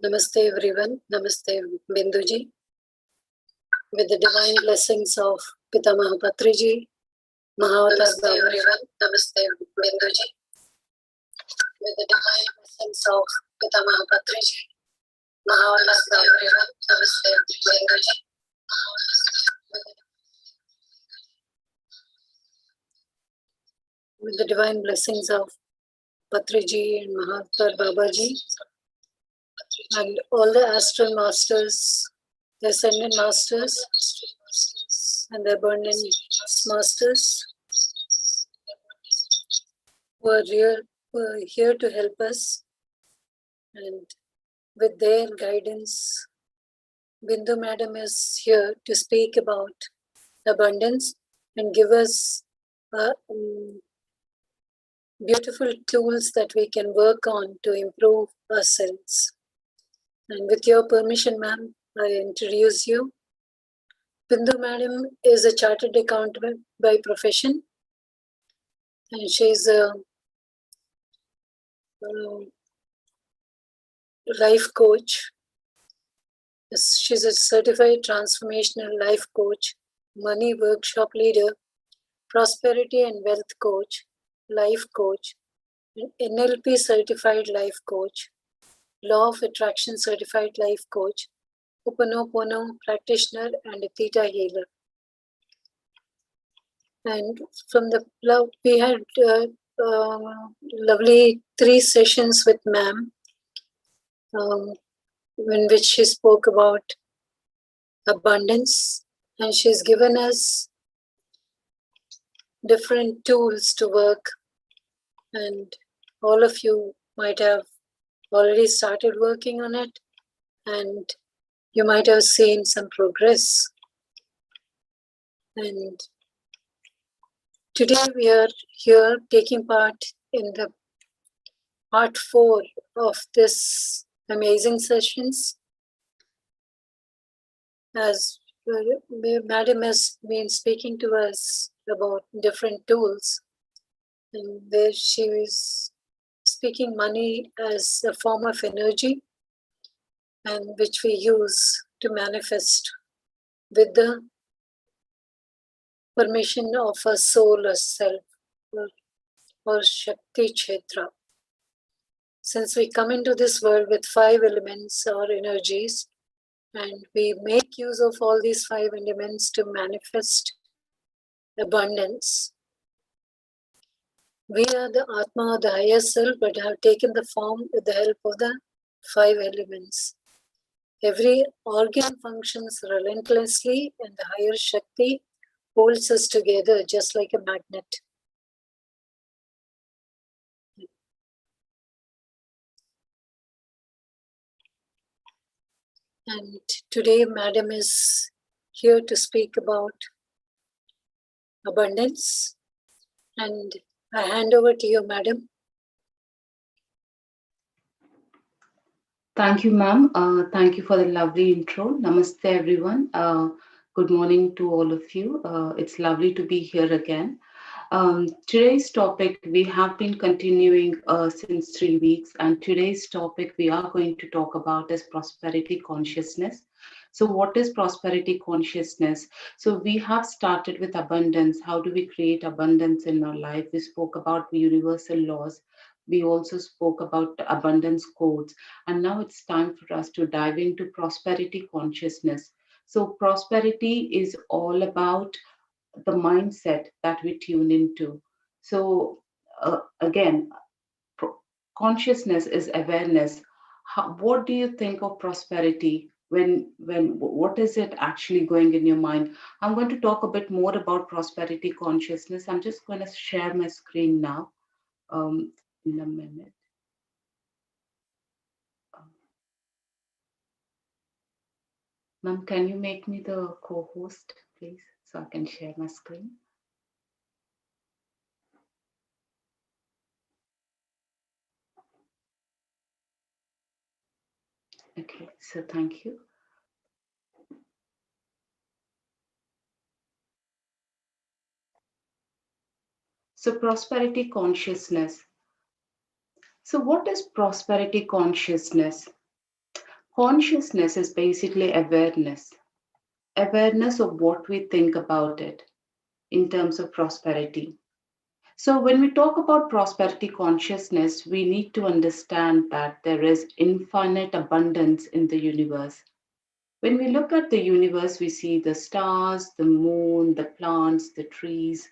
Namaste everyone. Namaste Binduji. With the divine blessings of Pitamaha Patriji, Mahavatar Baba. Everyone. Namaste Binduji. With the divine blessings of Pitamaha Patriji, Mahavatar Baba. Everyone. Namaste Binduji. With the divine blessings of Patriji and Mahavatar Babaji and all the astral masters, the ascended masters and the abundant masters who are here to help us, and with their guidance, Bindu Madam is here to speak about abundance and give us beautiful tools that we can work on to improve ourselves. And with your permission, ma'am, I introduce you. Bindu Madam is a chartered accountant by profession, and she's a life coach. She's a certified transformational life coach, money workshop leader, prosperity and wealth coach, life coach, NLP certified life coach, law of attraction certified life coach, Ho'oponopono practitioner, and a Theta Healer. And from the we had lovely 3 sessions with ma'am, in which she spoke about abundance, and she's given us different tools to work, and all of you might have already started working on it, and you might have seen some progress. And today we are here taking part in the part 4 of this amazing sessions. As Madam has been speaking to us about different tools, and where she was speaking money as a form of energy, and which we use to manifest with the permission of our soul or self or Shakti Kshetra. Since we come into this world with 5 elements or energies, and we make use of all these 5 elements to manifest abundance. We are the Atma, the higher self, but have taken the form with the help of the 5 elements. Every organ functions relentlessly, and the higher Shakti holds us together just like a magnet. And today, Madam is here to speak about abundance. And I hand over to you, Madam. Thank you, ma'am. Thank you for the lovely intro. Namaste, everyone. Good morning to all of you. It's lovely to be here again. Today's topic, we have been continuing since 3 weeks, and today's topic we are going to talk about is prosperity consciousness. So what is prosperity consciousness? So we have started with abundance. How do we create abundance in our life? We spoke about the universal laws. We also spoke about abundance codes. And now it's time for us to dive into prosperity consciousness. So prosperity is all about the mindset that we tune into. So again, consciousness is awareness. What do you think of prosperity? What is it actually going in your mind? I'm going to talk a bit more about prosperity consciousness. I'm just going to share my screen now in a minute. Ma'am, can you make me the co-host, please, so I can share my screen? Okay, so thank you. So prosperity consciousness. So, what is prosperity consciousness? Consciousness is basically awareness of what we think about it in terms of prosperity. So, when we talk about prosperity consciousness, we need to understand that there is infinite abundance in the universe. When we look at the universe, we see the stars, the moon, the plants, the trees,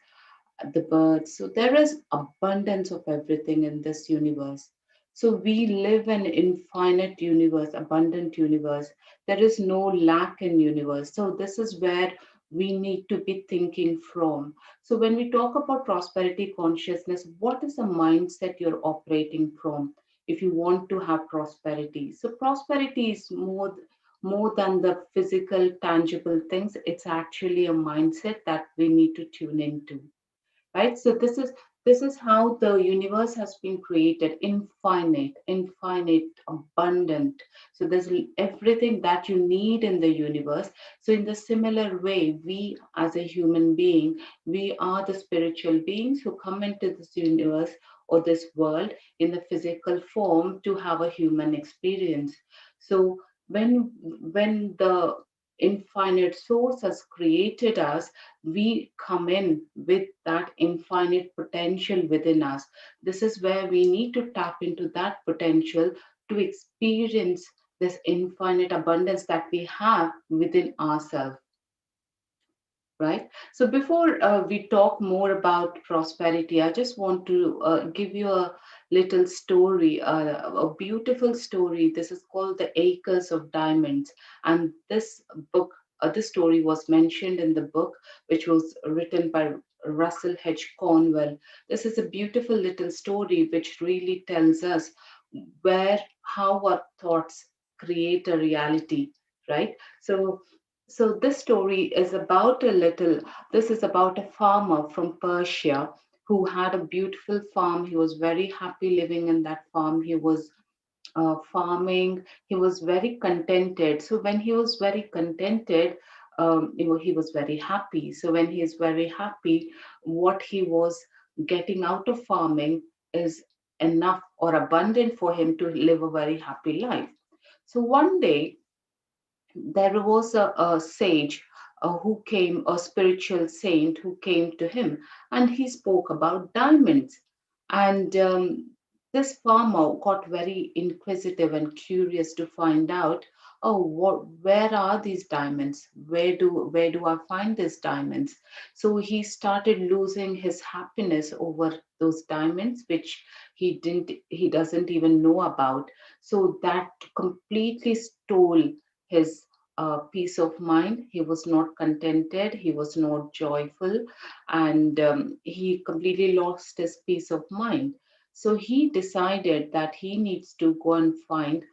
the birds. So there is abundance of everything in this universe. So we live an infinite universe, abundant universe. There is no lack in universe. So this is where we need to be thinking from. So when we talk about prosperity consciousness, what is the mindset you're operating from if you want to have prosperity? So prosperity is more than the physical tangible things. It's actually a mindset that we need to tune into, right? So this is how the universe has been created: infinite, abundant. So there's everything that you need in the universe. So in the similar way, we as a human being, we are the spiritual beings who come into this universe or this world in the physical form to have a human experience. So when the infinite source has created us, we come in with that infinite potential within us. This is where we need to tap into that potential to experience this infinite abundance that we have within ourselves, right? So before we talk more about prosperity, I just want to give you a little story, a beautiful story. This is called The Acres of Diamonds. And this story was mentioned in the book, which was written by Russell H. Cornwell. This is a beautiful little story which really tells us how our thoughts create a reality, right? So this story is about this is about a farmer from Persia who had a beautiful farm. He was very happy living in that farm. He was farming. He was very contented. So when he was very contented, he was very happy. So when he is very happy, what he was getting out of farming is enough or abundant for him to live a very happy life. So one day, there was a sage a spiritual saint who came to him, and he spoke about diamonds. And this farmer got very inquisitive and curious to find out, oh, where are these diamonds? Where do I find these diamonds? So he started losing his happiness over those diamonds, which he doesn't even know about. So that completely stole his peace of mind. He was not contented, he was not joyful, and he completely lost his peace of mind. So he decided that he needs to go and find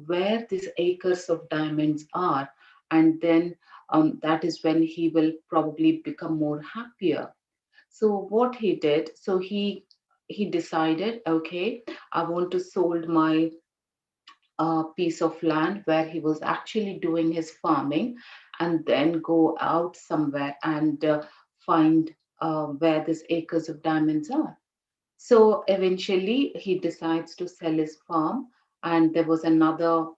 where these acres of diamonds are, and then that is when he will probably become more happier. So what he did, he decided, okay, I want to sold my piece of land where he was actually doing his farming, and then go out somewhere and find where these acres of diamonds are. So eventually he decides to sell his farm, and there was another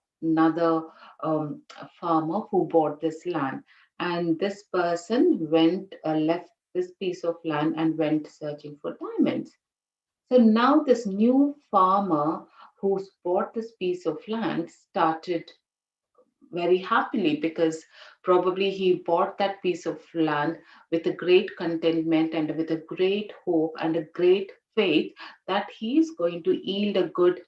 um, farmer who bought this land, and this person went left this piece of land and went searching for diamonds. So now this new farmer who bought this piece of land started very happily, because probably he bought that piece of land with a great contentment and with a great hope and a great faith that he is going to yield a good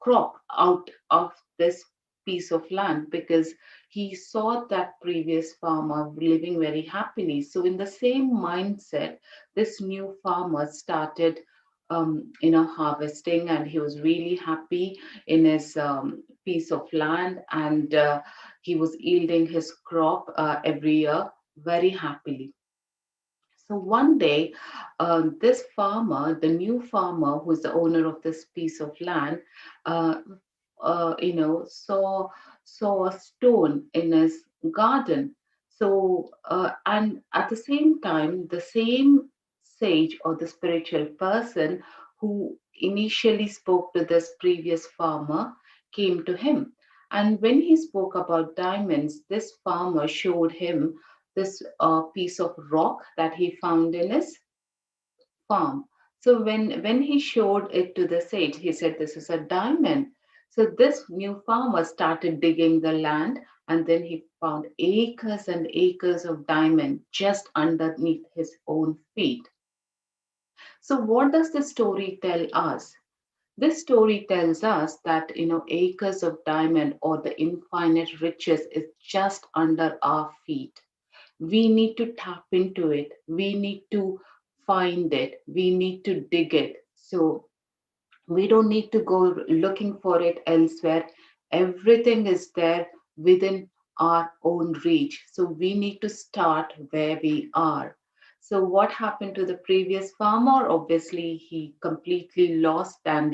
crop out of this piece of land, because he saw that previous farmer living very happily. So in the same mindset, this new farmer started harvesting, and he was really happy in his piece of land, and he was yielding his crop every year very happily. So one day, this farmer, the new farmer who is the owner of this piece of land, uh, saw a stone in his garden. So and at the same time, the same sage or the spiritual person who initially spoke to this previous farmer, came to him. And when he spoke about diamonds, this farmer showed him this piece of rock that he found in his farm. So when he showed it to the sage, he said, "This is a diamond." So this new farmer started digging the land, and then he found acres and acres of diamond just underneath his own feet. So what does the story tell us? This story tells us that acres of diamond or the infinite riches is just under our feet. We need to tap into it. We need to find it. We need to dig it. So we don't need to go looking for it elsewhere. Everything is there within our own reach. So we need to start where we are. So what happened to the previous farmer? Obviously, he completely lost, and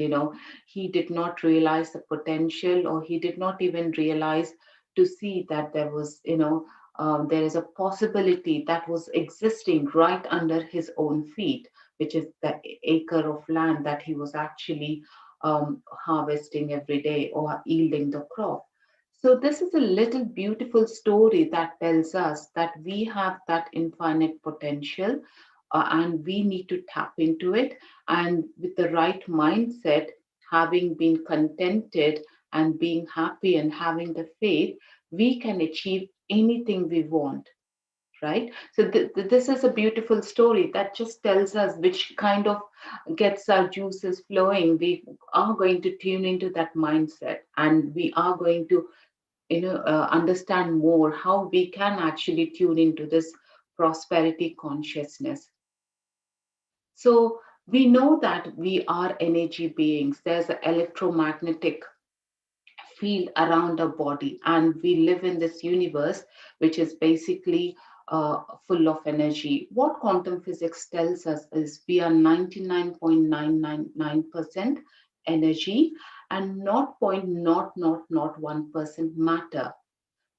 he did not realize the potential, or he did not even realize to see that there was, there is a possibility that was existing right under his own feet, which is the acre of land that he was actually harvesting every day or yielding the crop. So, this is a little beautiful story that tells us that we have that infinite potential, and we need to tap into it. And with the right mindset, having been contented and being happy and having the faith, we can achieve anything we want, right? So this is a beautiful story that just tells us which kind of gets our juices flowing. We are going to tune into that mindset, and we are going to understand more how we can actually tune into this prosperity consciousness. So we know that we are energy beings. There's an electromagnetic field around our body, and we live in this universe which is basically full of energy. What quantum physics tells us is we are 99.999% energy and 0.0001% matter.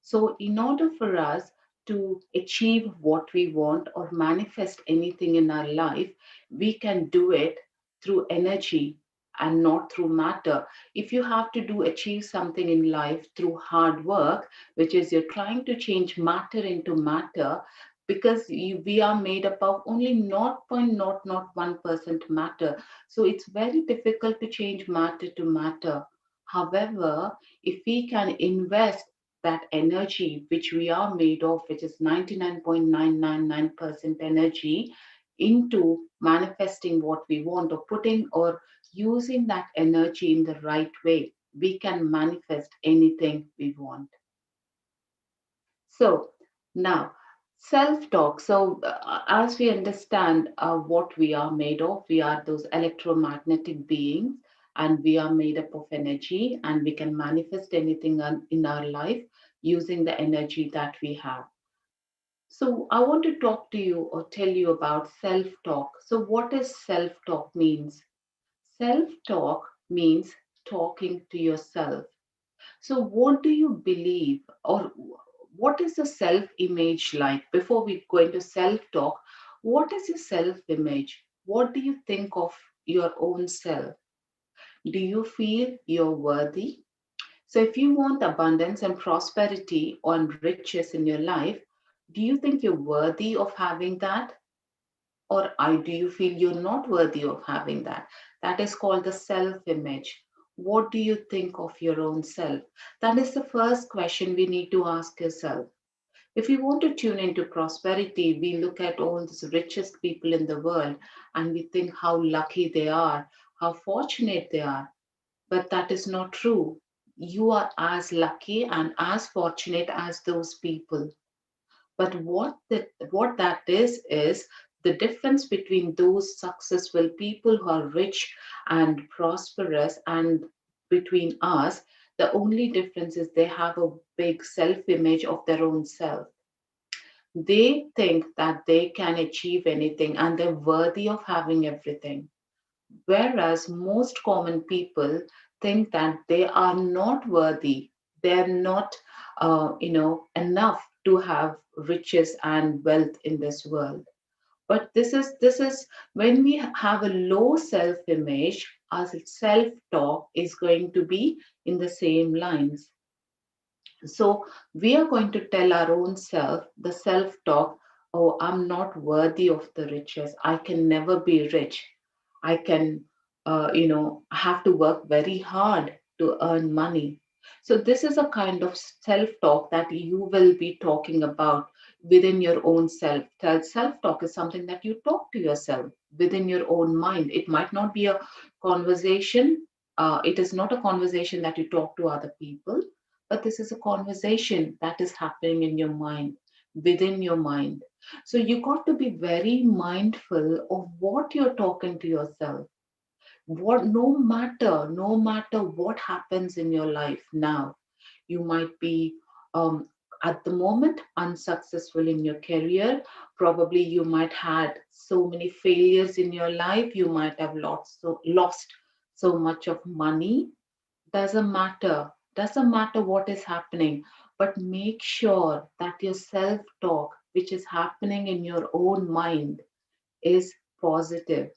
So, in order for us to achieve what we want or manifest anything in our life, we can do it through energy and not through matter. If you have to do achieve something in life through hard work, which is you're trying to change matter into matter, because we are made up of only 0.001% matter. So it's very difficult to change matter to matter. However, if we can invest that energy which we are made of, which is 99.999% energy, into manifesting what we want, or putting or using that energy in the right way, we can manifest anything we want. So now, self-talk. So as we understand what we are made of, we are those electromagnetic beings, and we are made up of energy, and we can manifest anything in our life using the energy that we have. So I want to talk to you or tell you about self-talk. So what does self-talk means? Self-talk means talking to yourself. So, what do you believe, or what is the self image like? Before we go into self talk, what is your self image? What do you think of your own self? Do you feel you're worthy? So, if you want abundance and prosperity and riches in your life, do you think you're worthy of having that? Or do you feel you're not worthy of having that? That is called the self image. What do you think of your own self? That is the first question we need to ask yourself. If we want to tune into prosperity, we look at all the richest people in the world and we think how lucky they are, how fortunate they are. But that is not true. You are as lucky and as fortunate as those people. But what that is the difference between those successful people who are rich and prosperous and between us. The only difference is they have a big self-image of their own self. They think that they can achieve anything and they're worthy of having everything. Whereas most common people think that they are not worthy, they're not, enough to have riches and wealth in this world. But this is when we have a low self image, our self talk is going to be in the same lines. So we are going to tell our own self, the self talk, oh, I'm not worthy of the riches. I can never be rich. I can, have to work very hard to earn money. So this is a kind of self talk that you will be talking about within your own self. Self talk is something that you talk to yourself within your own mind. It might not be a conversation. It is not a conversation that you talk to other people, but this is a conversation that is happening in your mind, within your mind. So you got to be very mindful of what you're talking to yourself. What, no matter what happens in your life now, you might be um, at the moment unsuccessful in your career. Probably you might had so many failures in your life. You might have lost so much of money. Doesn't matter what is happening, but make sure that your self talk, which is happening in your own mind, is positive.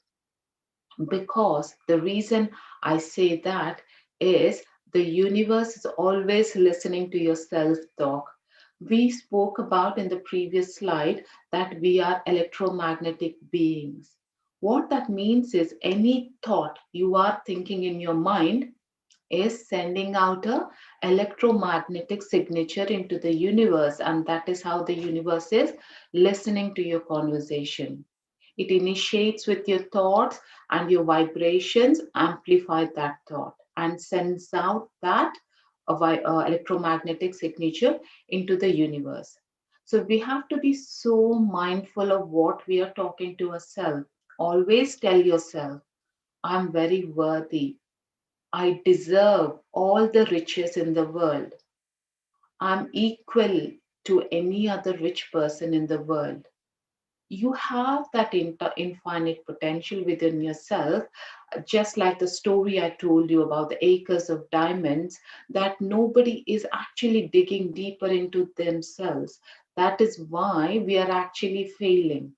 Because the reason I say that is the universe is always listening to your self talk. We spoke about in the previous slide that we are electromagnetic beings. What that means is any thought you are thinking in your mind is sending out a electromagnetic signature into the universe, and that is how the universe is listening to your conversation. It initiates with your thoughts, and your vibrations amplify that thought and sends out that electromagnetic signature into the universe. So we have to be so mindful of what we are talking to ourselves. Always tell yourself, I'm very worthy. I deserve all the riches in the world. I'm equal to any other rich person in the world. You have that infinite potential within yourself, just like the story I told you about the acres of diamonds, that nobody is actually digging deeper into themselves. That is why we are actually failing,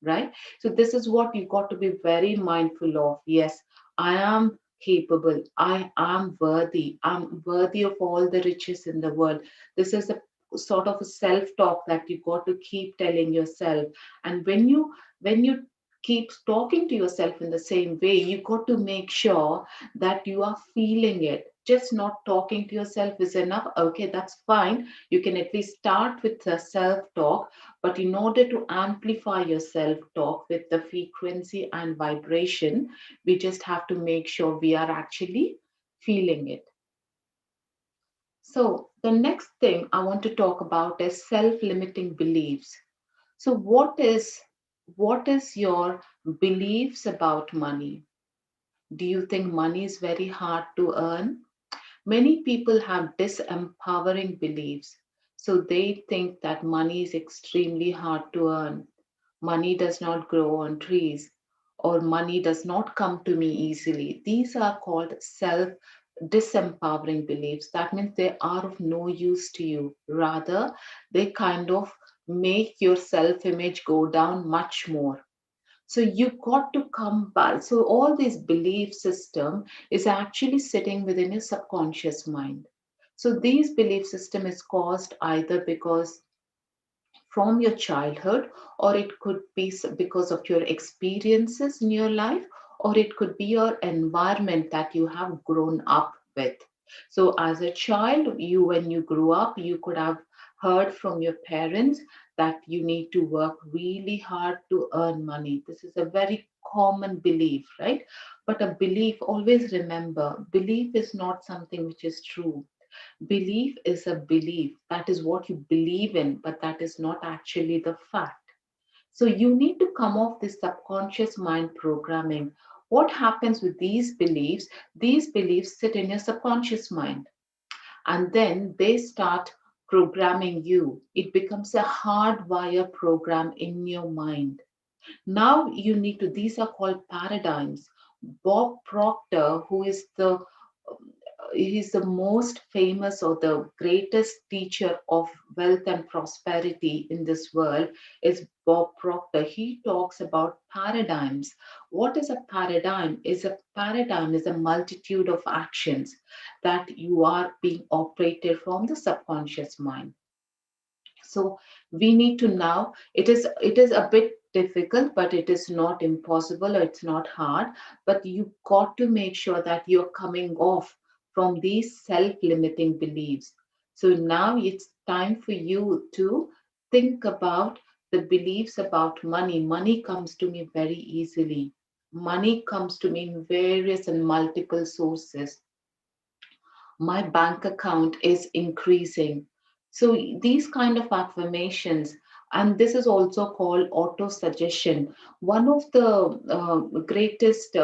right? So this is what you got to be very mindful of. Yes, I am capable. I am worthy. I'm worthy of all the riches in the world. This is a sort of a self-talk that you got to keep telling yourself. And when you keep talking to yourself in the same way, you got to make sure that you are feeling it. Just not talking to yourself is enough. Okay, that's fine. You can at least start with the self-talk, but in order to amplify your self talk with the frequency and vibration, we just have to make sure we are actually feeling it. So, the next thing I want to talk about is self limiting beliefs. So, what is your beliefs about money? Do you think money is very hard to earn? Many people have disempowering beliefs. So they think that money is extremely hard to earn. Money does not grow on trees, or money does not come to me easily. These are called self disempowering beliefs. That means they are of no use to you. Rather, they kind of make your self image go down much more. So you got to come back. So all this belief system is actually sitting within your subconscious mind. So these belief system is caused either because from your childhood, or it could be because of your experiences in your life, or it could be your environment that you have grown up with. So as a child, when you grew up, you could have heard from your parents that you need to work really hard to earn money. This is a very common belief, right? But a belief, always remember, belief is not something which is true. Belief is a belief. That is what you believe in, but that is not actually the fact. So you need to come off this subconscious mind programming. What happens with these beliefs? These beliefs sit in your subconscious mind, and then they start programming you. It becomes a hardwire program in your mind. Now you need to, these are called paradigms. Bob Proctor, who is the he's the most famous or the greatest teacher of wealth and prosperity in this world is Bob Proctor. He talks about paradigms. What is a paradigm? Is a multitude of actions that you are being operated from the subconscious mind. So we need to now, it is a bit difficult, but it is not impossible or it's not hard, but you got to make sure that you're coming off from these self-limiting beliefs. So now it's time for you to think about the beliefs about money. Money comes to me very easily. Money comes to me in various and multiple sources. My bank account is increasing. So these kind of affirmations, and this is also called auto suggestion. One of the greatest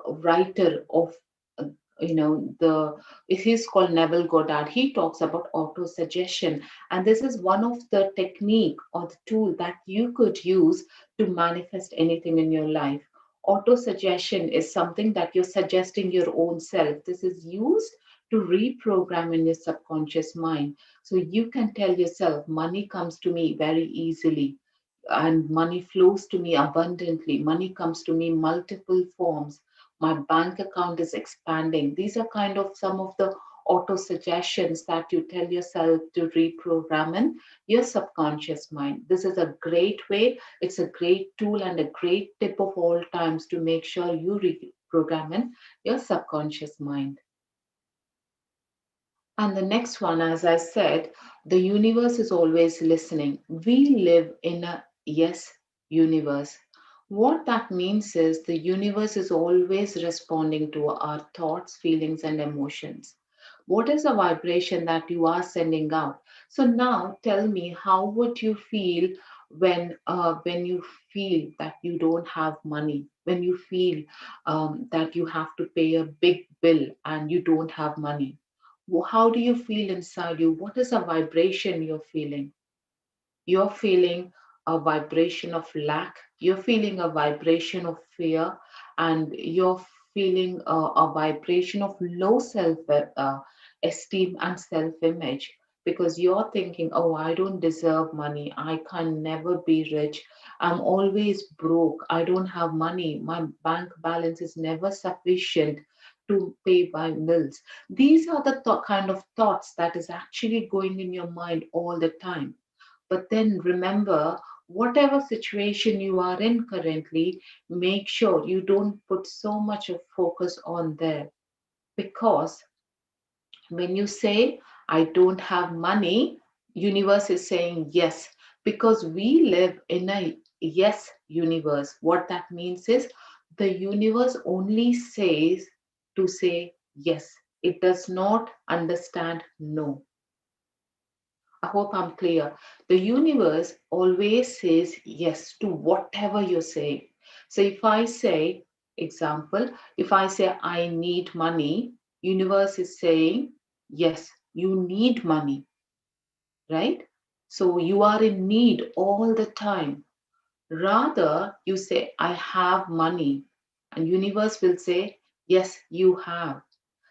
writer of uh, the it is called Neville Goddard. He talks about auto suggestion, and this is one of the technique or the tool that you could use to manifest anything in your life. Auto suggestion is something that you're suggesting your own self. This is used to reprogram in your subconscious mind. So you can tell yourself, money comes to me very easily and money flows to me abundantly. Money comes to me in multiple forms. My bank account is expanding. These are kind of some of the auto suggestions that you tell yourself to reprogram in your subconscious mind. This is a great way. It's a great tool and a great tip of all times to make sure you reprogram in your subconscious mind. And the next one, as I said, the universe is always listening. We live in a yes universe. What that means is the universe is always responding to our thoughts, feelings, and emotions. What is the vibration that you are sending out? So now tell me, how would you feel when you feel that you don't have money? When you feel that you have to pay a big bill and you don't have money? How do you feel inside you? What is a vibration you're feeling? You're feeling a vibration of lack, you're feeling a vibration of fear, and you're feeling a vibration of low self esteem and self image, because you're thinking, oh, I don't deserve money, I can never be rich, I'm always broke, I don't have money, my bank balance is never sufficient to pay my bills. These are the kind of thoughts that is actually going in your mind all the time. But then remember, whatever situation you are in currently, make sure you don't put so much of focus on there. Because when you say, I don't have money, universe is saying yes. Because we live in a yes universe. What that means is the universe only says to say yes. It does not understand no. I hope I'm clear. The universe always says yes to whatever you're saying. So if I say, example, if I say I need money, universe is saying, yes, you need money, right? So you are in need all the time. Rather, you say, I have money, and universe will say, yes, you have.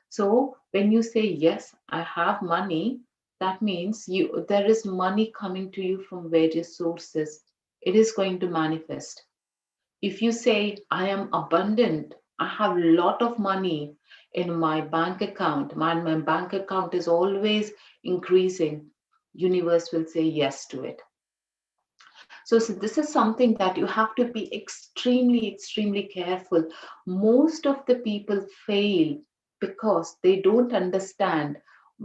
So when you say yes, I have money, that means you there is money coming to you from various sources. It is going to manifest. If you say I am abundant, I have a lot of money in my bank account, my bank account is always increasing, universe will say yes to it. So this is something that you have to be extremely, extremely careful. Most of the people fail because they don't understand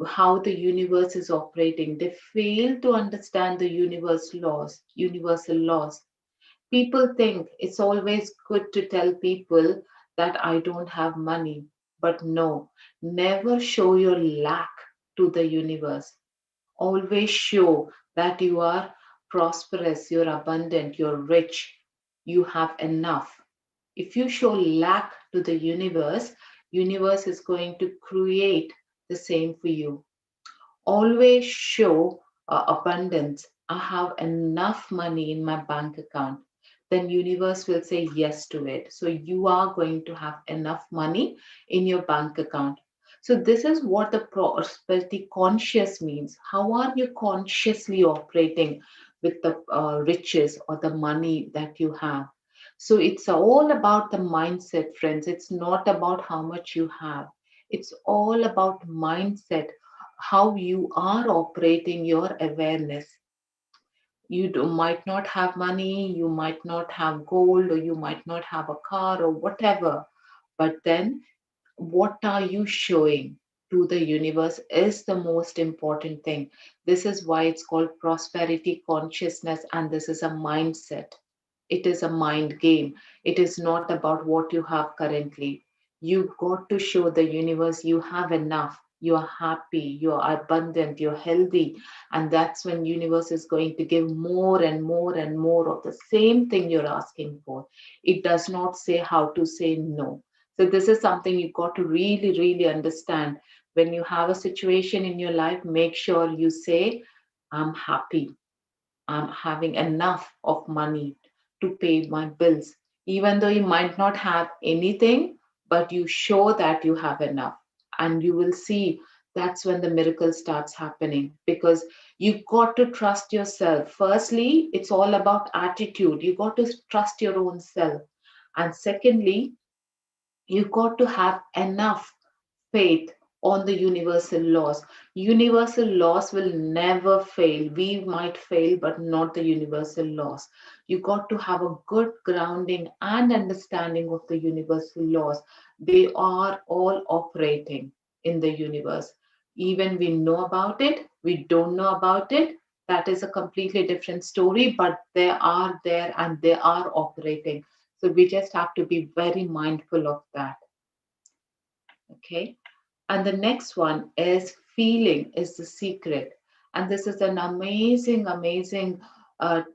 how the universe is operating. They fail to understand the universal laws. People think it's always good to tell people that I don't have money. But no, never show your lack to the universe. Always show that you are prosperous, you're abundant, you're rich, you have enough. If you show lack to the universe is going to create the same for you. Always show abundance. I have enough money in my bank account. Then universe will say yes to it. So you are going to have enough money in your bank account. So this is what the prosperity conscious means. How are you consciously operating with the riches or the money that you have? So it's all about the mindset, friends. It's not about how much you have. It's all about mindset, how you are operating your awareness. Might not have money, you might not have gold, or you might not have a car or whatever, but then what are you showing to the universe is the most important thing. This is why it's called prosperity consciousness, and this is a mindset. It is a mind game. It is not about what you have currently. You got to show the universe you have enough. You are happy, you are abundant, you're healthy, and that's when universe is going to give more and more and more of the same thing you're asking for. It does not say how to say no. So this is something you got to really, really understand. When you have a situation in your life, make sure you say, I'm happy. I'm having enough of money to pay my bills. Even though you might not have anything, but you show that you have enough. And you will see that's when the miracle starts happening, because you got to trust yourself. Firstly, it's all about attitude. You got to trust your own self. And secondly, you got to have enough faith on the universal laws. Universal laws will never fail. We might fail, but not the universal laws. You got to have a good grounding and understanding of the universal laws. They are all operating in the universe. Even we know about it, we don't know about it. That is a completely different story, but they are there and they are operating. So we just have to be very mindful of that. Okay. And the next one is feeling is the secret. And this is an amazing, amazing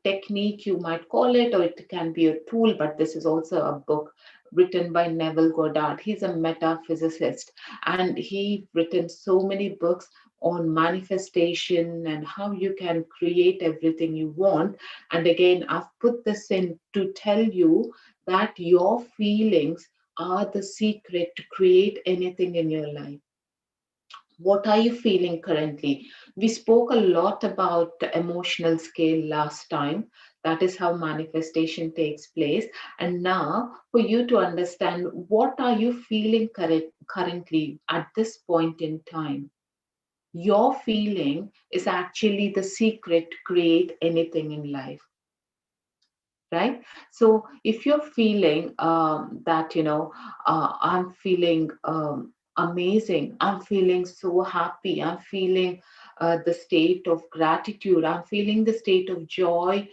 technique, you might call it, or it can be a tool, but this is also a book written by Neville Goddard. He's a metaphysicist, and he written so many books on manifestation and how you can create everything you want. And again, I've put this in to tell you that your feelings are the secret to create anything in your life. What are you feeling currently? We spoke a lot about the emotional scale last time. That is how manifestation takes place. And now, for you to understand, what are you feeling currently at this point in time? Your feeling is actually the secret to create anything in life, right? So if you're feeling that I'm feeling amazing, I'm feeling so happy, I'm feeling the state of gratitude, I'm feeling the state of joy,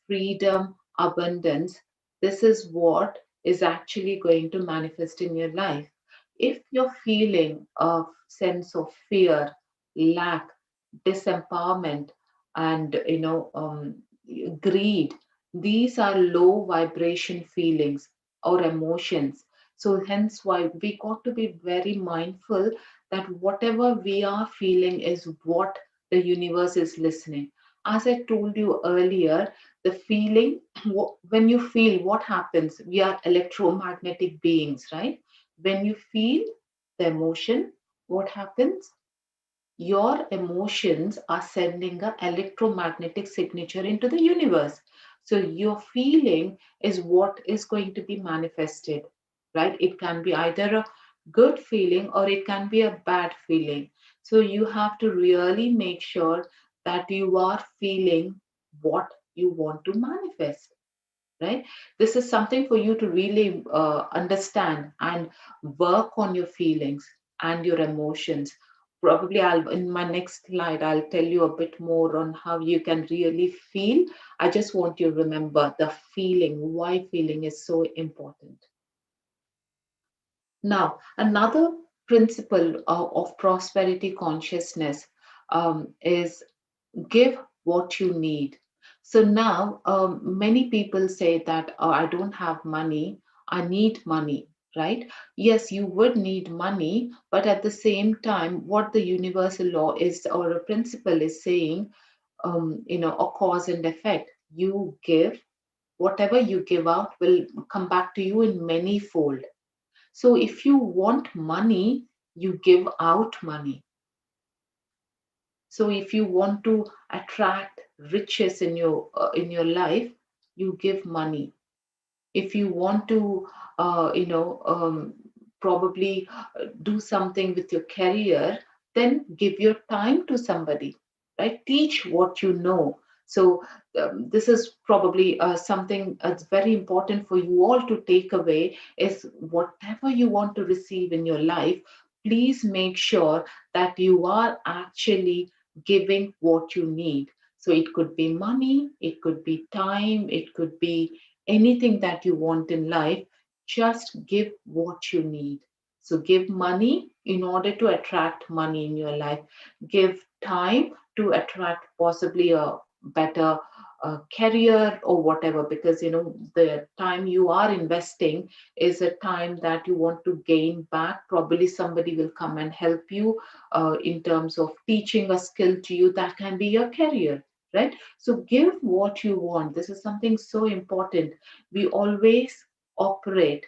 freedom, abundance, this is what is actually going to manifest in your life. If you're feeling a sense of fear, lack, disempowerment, and greed, these are low vibration feelings or emotions. So hence why we got to be very mindful that whatever we are feeling is what the universe is listening. As I told you earlier, the feeling, when you feel, what happens? We are electromagnetic beings, right? When you feel the emotion, what happens? Your emotions are sending an electromagnetic signature into the universe. So your feeling is what is going to be manifested, right? It can be either a good feeling or it can be a bad feeling. So you have to really make sure that you are feeling what you want to manifest, right? This is something for you to really understand and work on your feelings and your emotions. Probably I'll, in my next slide, I'll tell you a bit more on how you can really feel. I just want you to remember the feeling, why feeling is so important. Now, another principle of prosperity consciousness is give what you need. So now, many people say that, oh, I don't have money, I need money, right? Yes, you would need money, but at the same time, what the universal law is or a principle is saying, a cause and effect. You give, whatever you give out will come back to you in many fold. So if you want money, you give out money. So if you want to attract riches in your life, you give money. If you want to probably do something with your career, then give your time to somebody, right? Teach what you know. So this is probably something that's very important for you all to take away, is whatever you want to receive in your life, please make sure that you are actually giving what you need. So it could be money, it could be time, it could be anything that you want in life. Just give what you need. So give money in order to attract money in your life. Give time to attract possibly a better career or whatever, because the time you are investing is a time that you want to gain back. Probably somebody will come and help you in terms of teaching a skill to you that can be your career, right? So give what you want. This is something so important. We always operate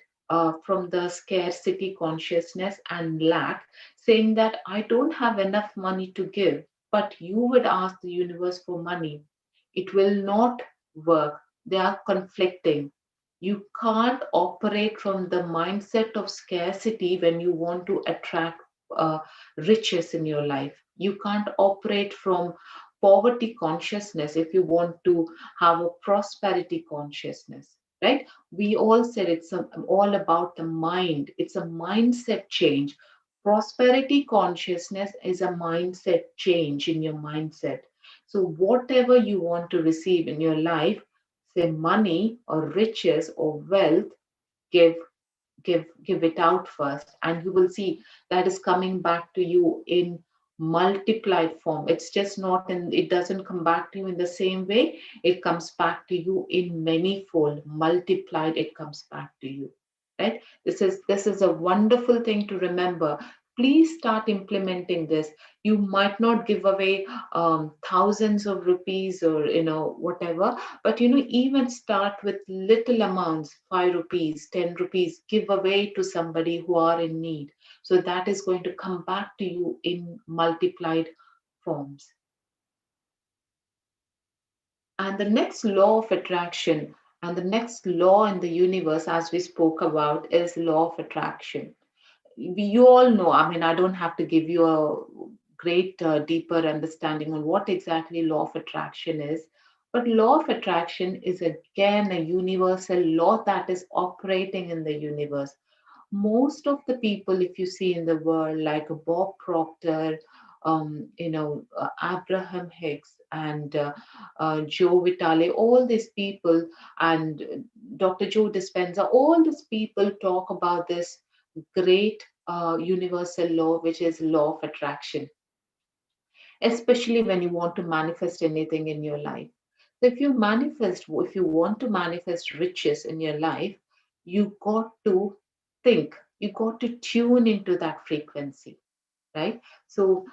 from the scarcity consciousness and lack, saying that I don't have enough money to give. But you would ask the universe for money. It will not work. They are conflicting. You can't operate from the mindset of scarcity when you want to attract uh, riches in your life. You can't operate from poverty consciousness if you want to have a prosperity consciousness, right? We all said all about the mind. It's a mindset change. Prosperity consciousness is a mindset change in your mindset. So whatever you want to receive in your life, say money or riches or wealth, give give it out first, and you will see that is coming back to you in multiplied form. It's just not in, it doesn't come back to you in the same way. It comes back to you in manyfold, multiplied. It comes back to you, right? This is a wonderful thing to remember. Please start implementing this. You might not give away thousands of rupees or whatever, but even start with little amounts, 5 rupees, 10 rupees, give away to somebody who are in need. So that is going to come back to you in multiplied forms. And the next law of attraction, and the next law in the universe, as we spoke about, is law of attraction. You all know, I mean, I don't have to give you a great deeper understanding on what exactly law of attraction is, but law of attraction is again a universal law that is operating in the universe. Most of the people, if you see in the world, like Bob Proctor, Abraham Hicks, and Joe Vitale, all these people, and Dr. Joe Dispenza, all these people talk about this great universal law, which is law of attraction, especially when you want to manifest anything in your life. So if you want to manifest riches in your life, you got to think, you got to tune into that frequency, right? So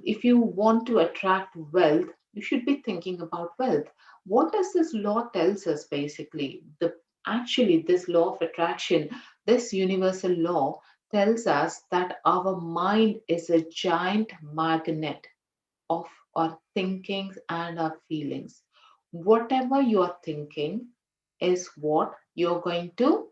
if you want to attract wealth, you should be thinking about wealth. What does this law tells us basically? The Actually, this law of attraction, this universal law tells us that our mind is a giant magnet of our thinkings and our feelings. Whatever you are thinking is what you're going to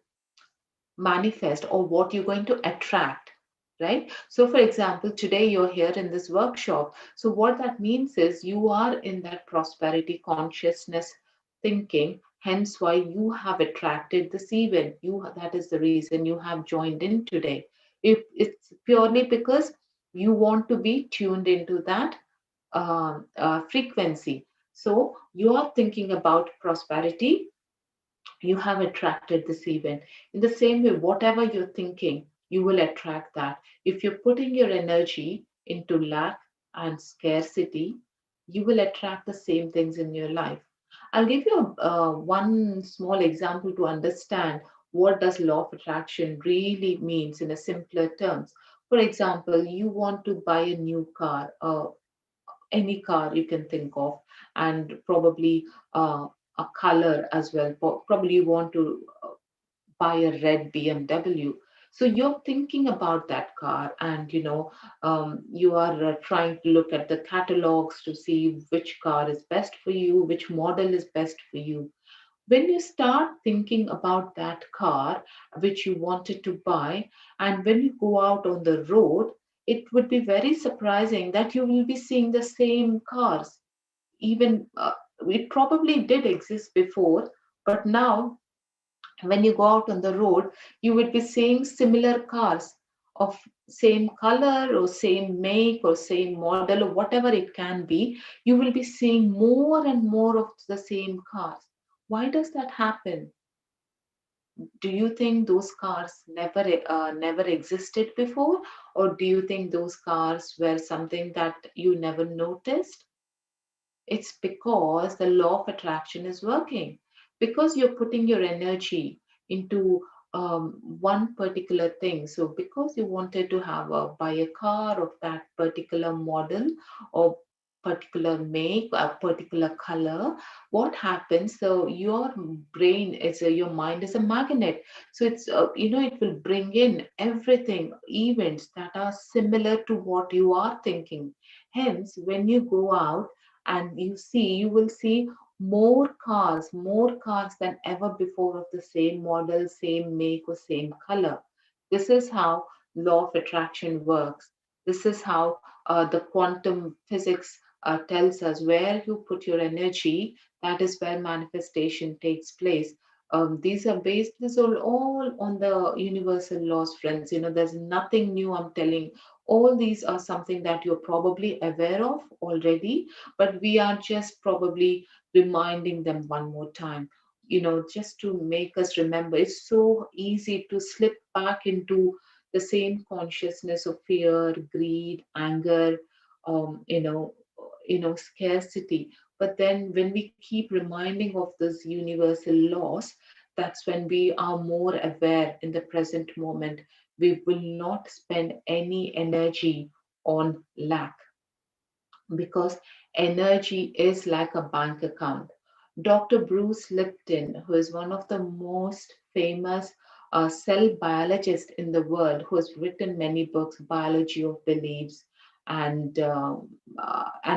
manifest, or what you're going to attract, right? So for example, today you're here in this workshop, so what that means is you are in that prosperity consciousness thinking, hence why you have attracted this event. That is the reason you have joined in today. If it's purely because you want to be tuned into that frequency, so you are thinking about prosperity, you have attracted this event. In the same way, whatever you're thinking, you will attract that. If you're putting your energy into lack and scarcity, you will attract the same things in your life. I'll give you one small example to understand what does law of attraction really means in a simpler terms. For example, you want to buy a new car, any car you can think of, and probably a color as well. Probably you want to buy a red BMW. So you're thinking about that car, and you are trying to look at the catalogs to see which car is best for you, which model is best for you. When you start thinking about that car which you wanted to buy, and when you go out on the road, it would be very surprising that you will be seeing the same cars. Even it probably did exist before, but now when you go out on the road, you would be seeing similar cars of same color or same make or same model or whatever it can be. You will be seeing more and more of the same cars. Why does that happen? Do you think those cars never existed before, or do you think those cars were something that you never noticed? It's because the law of attraction is working. Because you're putting your energy into one particular thing. So, because you wanted to buy a car of that particular model or particular make, a particular color, what happens? So, your your mind is a magnet. So, it will bring in everything, events that are similar to what you are thinking. Hence, when you go out, and you will see more cars than ever before of the same model, same make, or same color. This is how law of attraction works. This is how the quantum physics tells us where you put your energy, that is where manifestation takes place. These are based, this are all on the universal laws, friends. There's nothing new I'm telling. All these are something that you're probably aware of already, but we are just probably reminding them one more time, just to make us remember. It's so easy to slip back into the same consciousness of fear, greed, anger, scarcity. But then when we keep reminding of those universal laws, that's when we are more aware in the present moment. We will not spend any energy on lack, because energy is like a bank account. Dr. Bruce Lipton, who is one of the most famous cell biologists in the world, who has written many books, Biology of Beliefs, and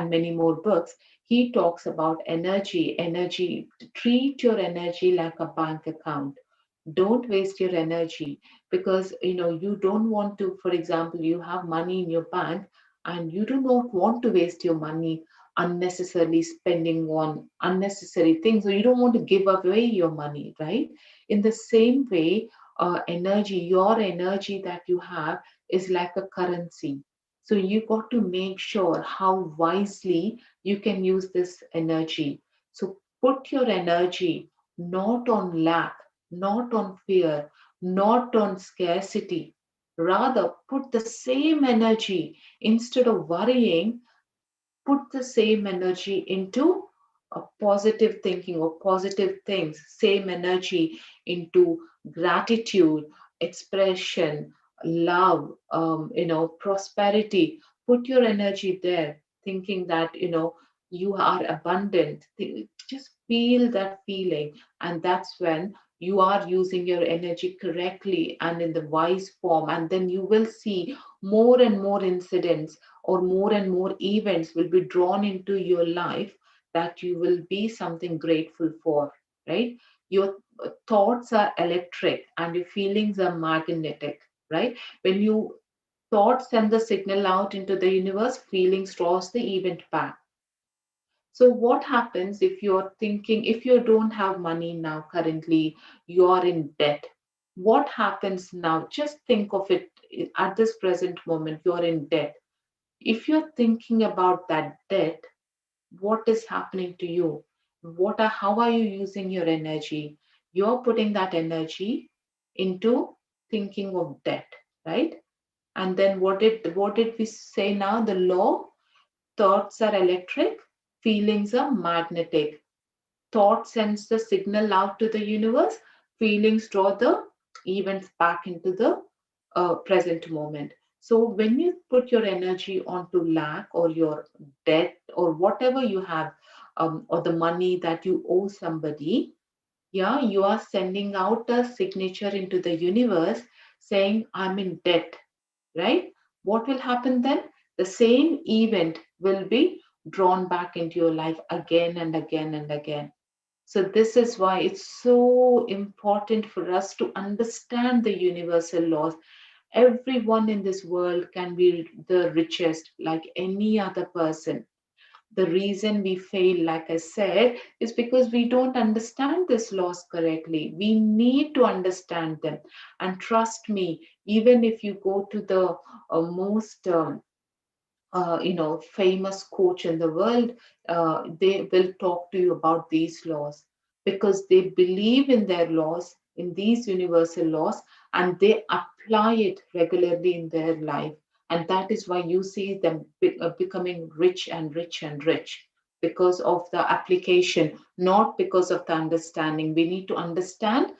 many more books, he talks about energy. Energy, treat your energy like a bank account. Don't waste your energy, because you don't want to, for example, you have money in your bank and you do not want to waste your money unnecessarily spending on unnecessary things, or you don't want to give away your money, right? In the same way, your energy that you have is like a currency. So you got to make sure how wisely you can use this energy. So put your energy not on lack, not on fear, not on scarcity. Rather, put the same energy, instead of worrying, put the same energy into a positive thinking or positive things, same energy into gratitude, expression, love, prosperity. Put your energy there, thinking that you are abundant. Just feel that feeling, and that's when you are using your energy correctly and in the wise form, and then you will see more and more incidents, or more and more events will be drawn into your life that you will be something grateful for, right? Your thoughts are electric and your feelings are magnetic, right? When you thoughts send the signal out into the universe, feelings draws the event back. So what happens if you're thinking, if you don't have money now currently, you're in debt? What happens now? Just think of it, at this present moment, you're in debt. If you're thinking about that debt, what is happening to you? How are you using your energy? You're putting that energy into thinking of debt, right? And then what did we say now? The law: thoughts are electric, feelings are magnetic. Thought sends the signal out to the universe, feelings draw the events back into the present moment. So when you put your energy onto lack or your debt or whatever you have, or the money that you owe somebody, yeah, you are sending out a signature into the universe saying, I'm in debt, right? What will happen then? The same event will be drawn back into your life again and again and again. So, this is why it's so important for us to understand the universal laws. Everyone in this world can be the richest, like any other person. The reason we fail, like I said, is because we don't understand these laws correctly. We need to understand them. And trust me, even if you go to the most famous coach in the world, they will talk to you about these laws because they believe in their laws, in these universal laws, and they apply it regularly in their life. And that is why you see them becoming rich and rich and rich because of the application, not because of the understanding. We need to understand.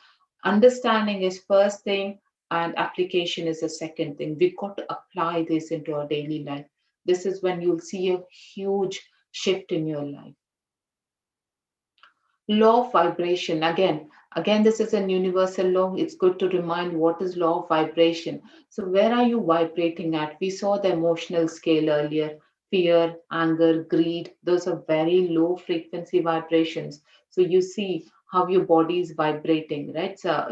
Understanding is first thing, and application is the second thing. We've got to apply this into our daily life. This is when you'll see a huge shift in your life. Law of vibration, again, this is a universal law. It's good to remind what is law of vibration. So where are you vibrating at? We saw the emotional scale earlier. Fear, anger, greed, those are very low frequency vibrations. So you see how your body is vibrating, right? So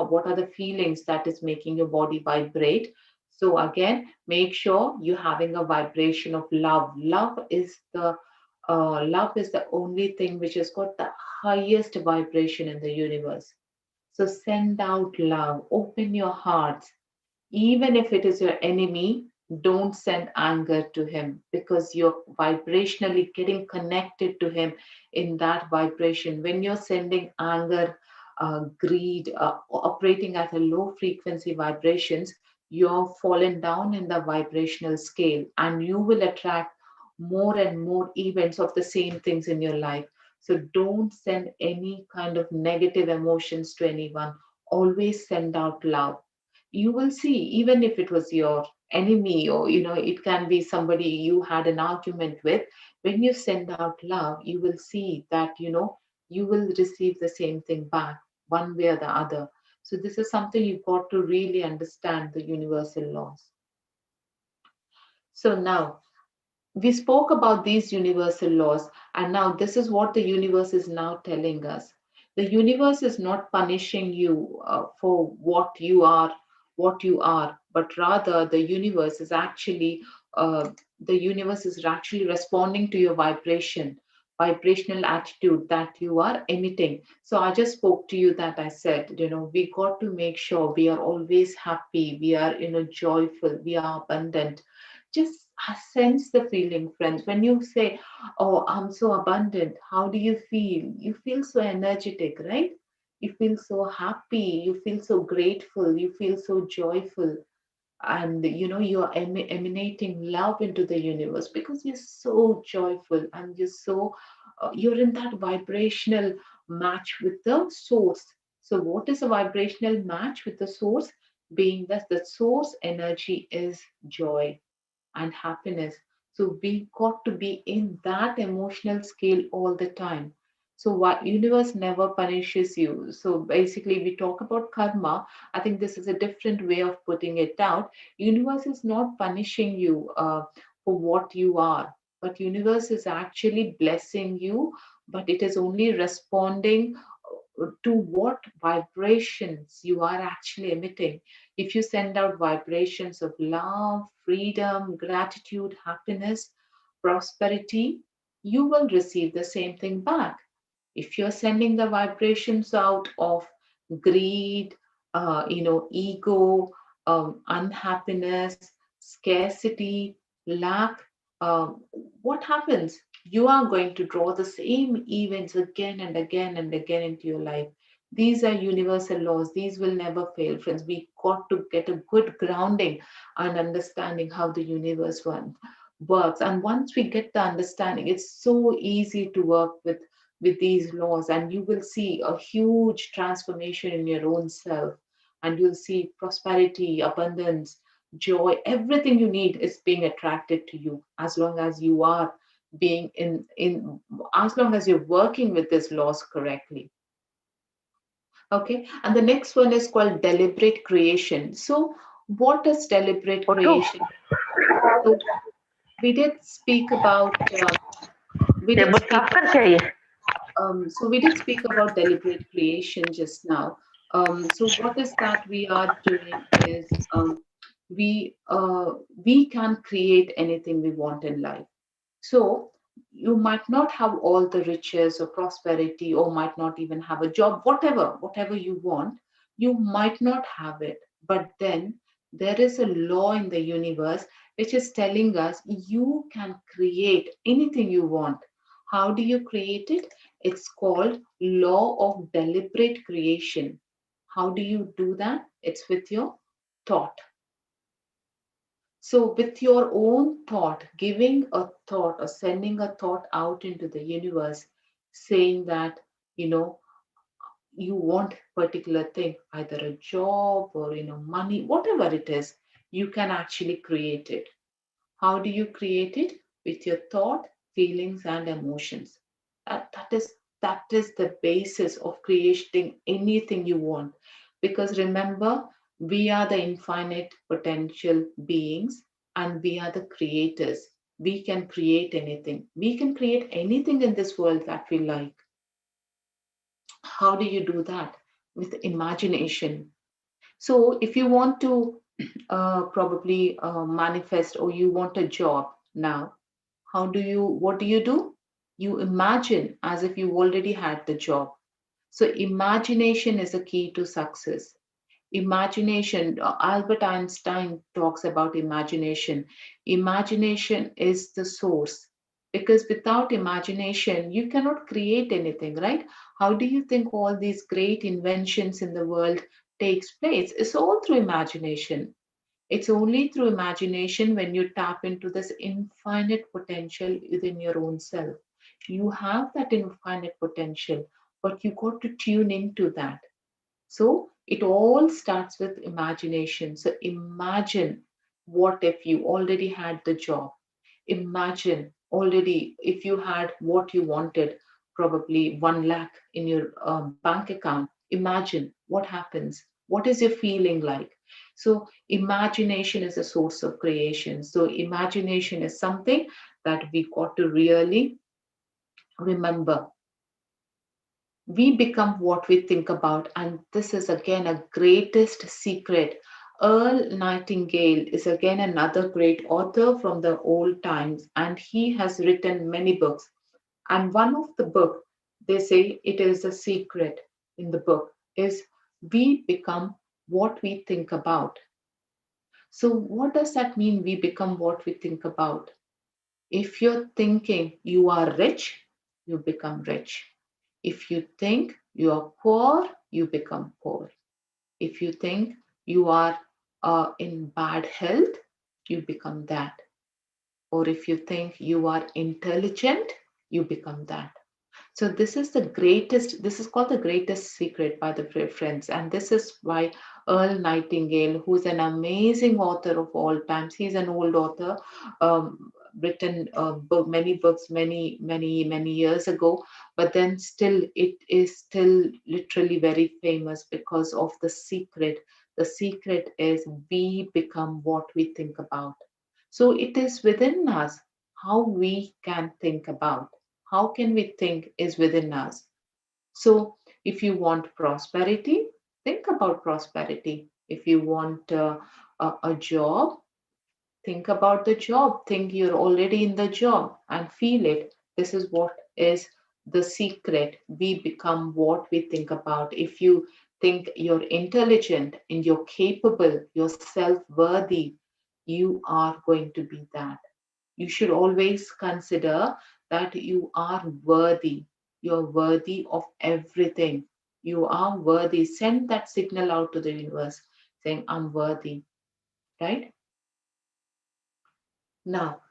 what are the feelings that is making your body vibrate. So again, make sure you're having a vibration of love. Love is the only thing which has got the highest vibration in the universe. So send out love, open your hearts. Even if it is your enemy, don't send anger to him because you're vibrationally getting connected to him in that vibration. When you're sending anger, greed, operating at a low frequency vibrations, you're fallen down in the vibrational scale and you will attract more and more events of the same things in your life. So don't send any kind of negative emotions to anyone. Always send out love. You will see, even if it was your enemy, or it can be somebody you had an argument with, when you send out love, you will see that you will receive the same thing back, one way or the other. So this is something you've got to really understand, the universal laws. So now we spoke about these universal laws, and now this is what the universe is now telling us. The universe is not punishing you for what you are, but rather the universe is actually responding to your vibrational attitude that you are emitting. So I just spoke to you that I said, we got to make sure we are always happy, we are joyful, we are abundant. Just sense the feeling, friends. When you say, oh, I'm so abundant, how do you feel? You feel so energetic, right? You feel so happy, you feel so grateful, you feel so joyful, and you're emanating love into the universe because you're so joyful, and you're in that vibrational match with the source. So what is a vibrational match with the source? Being that the source energy is joy and happiness. So we got to be in that emotional scale all the time. So what universe never punishes you. So basically we talk about karma. I think this is a different way of putting it out. Universe is not punishing you for what you are, but universe is actually blessing you, but it is only responding to what vibrations you are actually emitting. If you send out vibrations of love, freedom, gratitude, happiness, prosperity, you will receive the same thing back. If you're sending the vibrations out of greed, ego, unhappiness, scarcity, lack, what happens? You are going to draw the same events again and again and again into your life. These are universal laws. These will never fail, friends. We got to get a good grounding and understanding how the universe works. And once we get the understanding, it's so easy to work with these laws, and you will see a huge transformation in your own self, and you'll see prosperity, abundance, joy, everything you need is being attracted to you, as long as you are being in as long as you're working with these laws correctly. Okay, and the next one is called deliberate creation. So, what is deliberate Otto, creation? So, we did speak about we did table speak साफ करके आई है. so we did speak about deliberate creation just now. So what is that we are doing is we can create anything we want in life. So you might not have all the riches or prosperity, or might not even have a job, whatever you want, you might not have it. But then there is a law in the universe which is telling us you can create anything you want. How do you create it? It's called law of deliberate creation. How do you do that? It's with your thought. So, with your own thought, giving a thought or sending a thought out into the universe, saying that, you know, you want particular thing, either a job or, money, whatever it is, you can actually create it. How do you create it? With your thought, feelings, and emotions. That is the basis of creating anything you want. Because remember, we are the infinite potential beings, and we are the creators. We can create anything. We can create anything in this world that we like. How do you do that? With imagination. So if you want to probably manifest, or you want a job now, what do? You imagine as if you already had the job. So imagination is a key to success. Imagination, Albert Einstein talks about imagination. Imagination is the source, because without imagination you cannot create anything, right? How do you think all these great inventions in the world takes place? It's all through imagination. It's only through imagination when you tap into this infinite potential within your own self. You have that infinite potential, but you got to tune into that. So it all starts with imagination. So imagine, what if you already had the job? Imagine already if you had what you wanted, probably 1 lakh in your bank account. Imagine what happens. What is your feeling like? So imagination is a source of creation. So imagination is something that we got to really remember. We become what we think about, and this is again a greatest secret. Earl Nightingale is again another great author from the old times, and he has written many books. And one of the book, they say it is a secret in the book, is we become what we think about. So what does that mean, we become what we think about? If you're thinking you are rich, you become rich. If you think you are poor, you become poor. If you think you are in bad health, you become that. Or if you think you are intelligent, you become that. So this is called the greatest secret by the friends. And this is why Earl Nightingale, who's an amazing author of all times, he's an old author, written many books, many years ago, but then still it is still literally very famous because of the secret. The secret is we become what we think about. So it is within us how we can think about. How can we think is within us. So if you want prosperity, think about prosperity. If you want a job, think about the job. Think you're already in the job and feel it. This is what is the secret. We become what we think about. If you think you're intelligent and you're capable, you're self worthy, you are going to be that. You should always consider that you are worthy. You're worthy of everything. You are worthy. Send that signal out to the universe saying, I'm worthy, right? Now,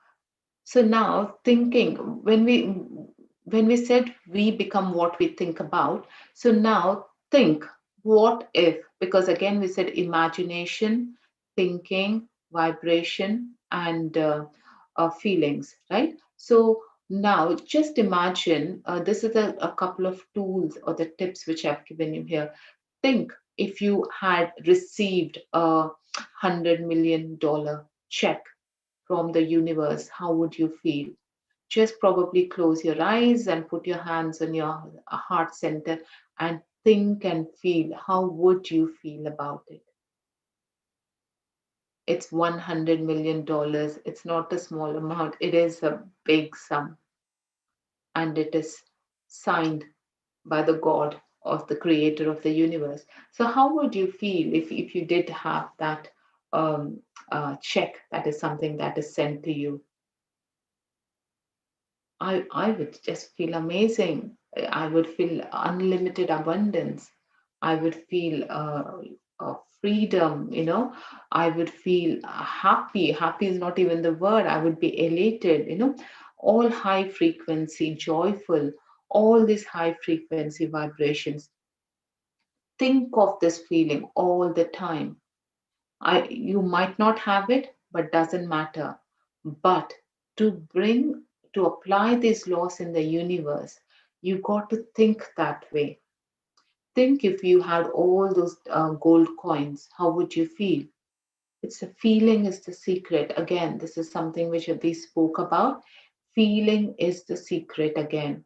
so now thinking, when we said we become what we think about, so now think, what if? Because again we said imagination, thinking, vibration, and feelings, right? So now just imagine, this is a couple of tools or the tips which I've given you here. Think if you had received $100 million check from the universe, how would you feel? Just probably close your eyes and put your hands on your heart center and think and feel. How would you feel about it? It's $100 million. It's not a small amount, it is a big sum, and it is signed by the God of the creator of the universe. So, how would you feel if you did have that check that is something that is sent to you? I would just feel amazing. I would feel unlimited abundance. I would feel freedom, I would feel happy. Happy is not even the word. I would be elated, all high frequency, joyful, all these high frequency vibrations. Think of this feeling all the time. You might not have it, but doesn't matter. But to bring to apply these laws in the universe, you got to think that way. Think if you had all those gold coins, how would you feel? It's a feeling is the secret. Again, this is something which we spoke about. Feeling is the secret again.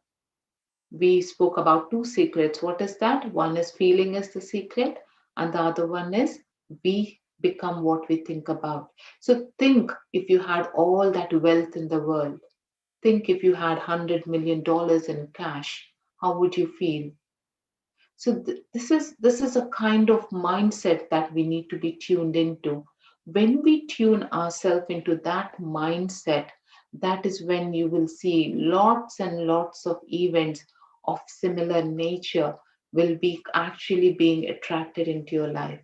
We spoke about two secrets. What is that? One is feeling is the secret, and the other one is we become what we think about. So think if you had all that wealth in the world, think if you had $100 million in cash, how would you feel? So this is a kind of mindset that we need to be tuned into. When we tune ourselves into that mindset, that is when you will see lots and lots of events of similar nature will be actually being attracted into your life.